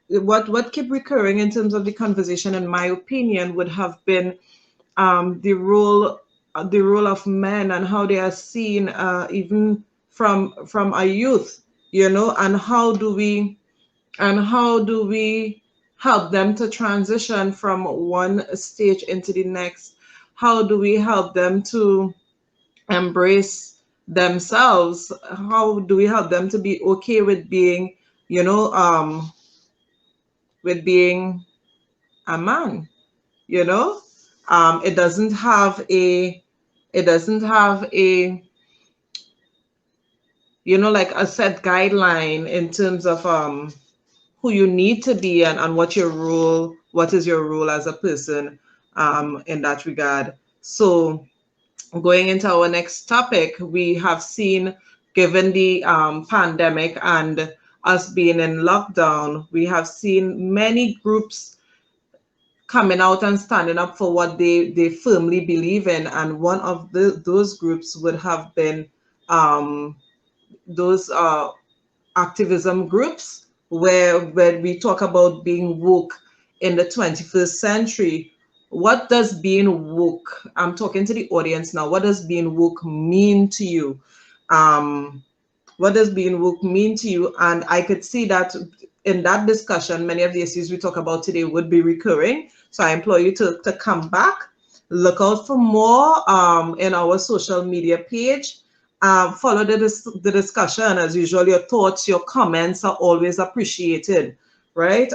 what kept recurring in terms of the conversation, in my opinion, would have been the role of men and how they are seen even from a youth, and how do we help them to transition from one stage into the next? How do we help them to embrace themselves? How do we help them to be okay with being, with being a man? It doesn't have a like a set guideline in terms of who you need to be and what is your role as a person in that regard. So going into our next topic, we have seen, given the pandemic and us being in lockdown, we have seen many groups coming out and standing up for what they firmly believe in. And one of those groups would have been those activism groups where we talk about being woke in the 21st century. What does being woke, I'm talking to the audience now, what does being woke mean to you? What does being woke mean to you? And I could see that in that discussion, many of the issues we talk about today would be recurring. So I implore you to come back, look out for more in our social media page. Follow the discussion. As usual, your thoughts, your comments are always appreciated, right?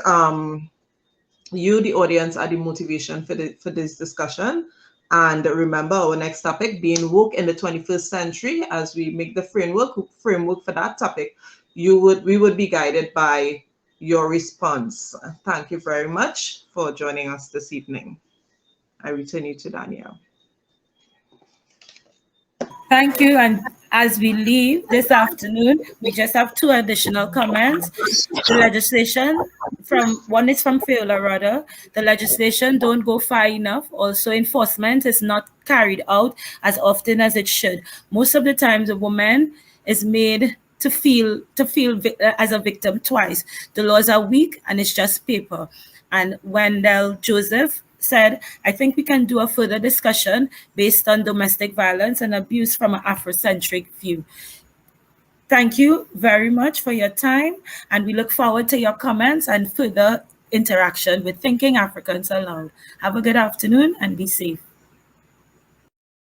You, the audience, are the motivation for this discussion. And remember our next topic, being woke in the 21st century. As we make the framework for that topic, we would be guided by your response. Thank you very much for joining us this evening. I return you to Danielle. Thank you. And as we leave this afternoon, we just have two additional comments. The legislation one is from Fiola Rudder. The legislation don't go far enough. Also, enforcement is not carried out as often as it should. Most of the time, the woman is made to feel as a victim twice. The laws are weak and it's just paper. And Wendell Joseph said, I think we can do a further discussion based on domestic violence and abuse from an Afrocentric view. Thank you very much for your time, and we look forward to your comments and further interaction with Thinking Africans Aloud. Have a good afternoon and be safe.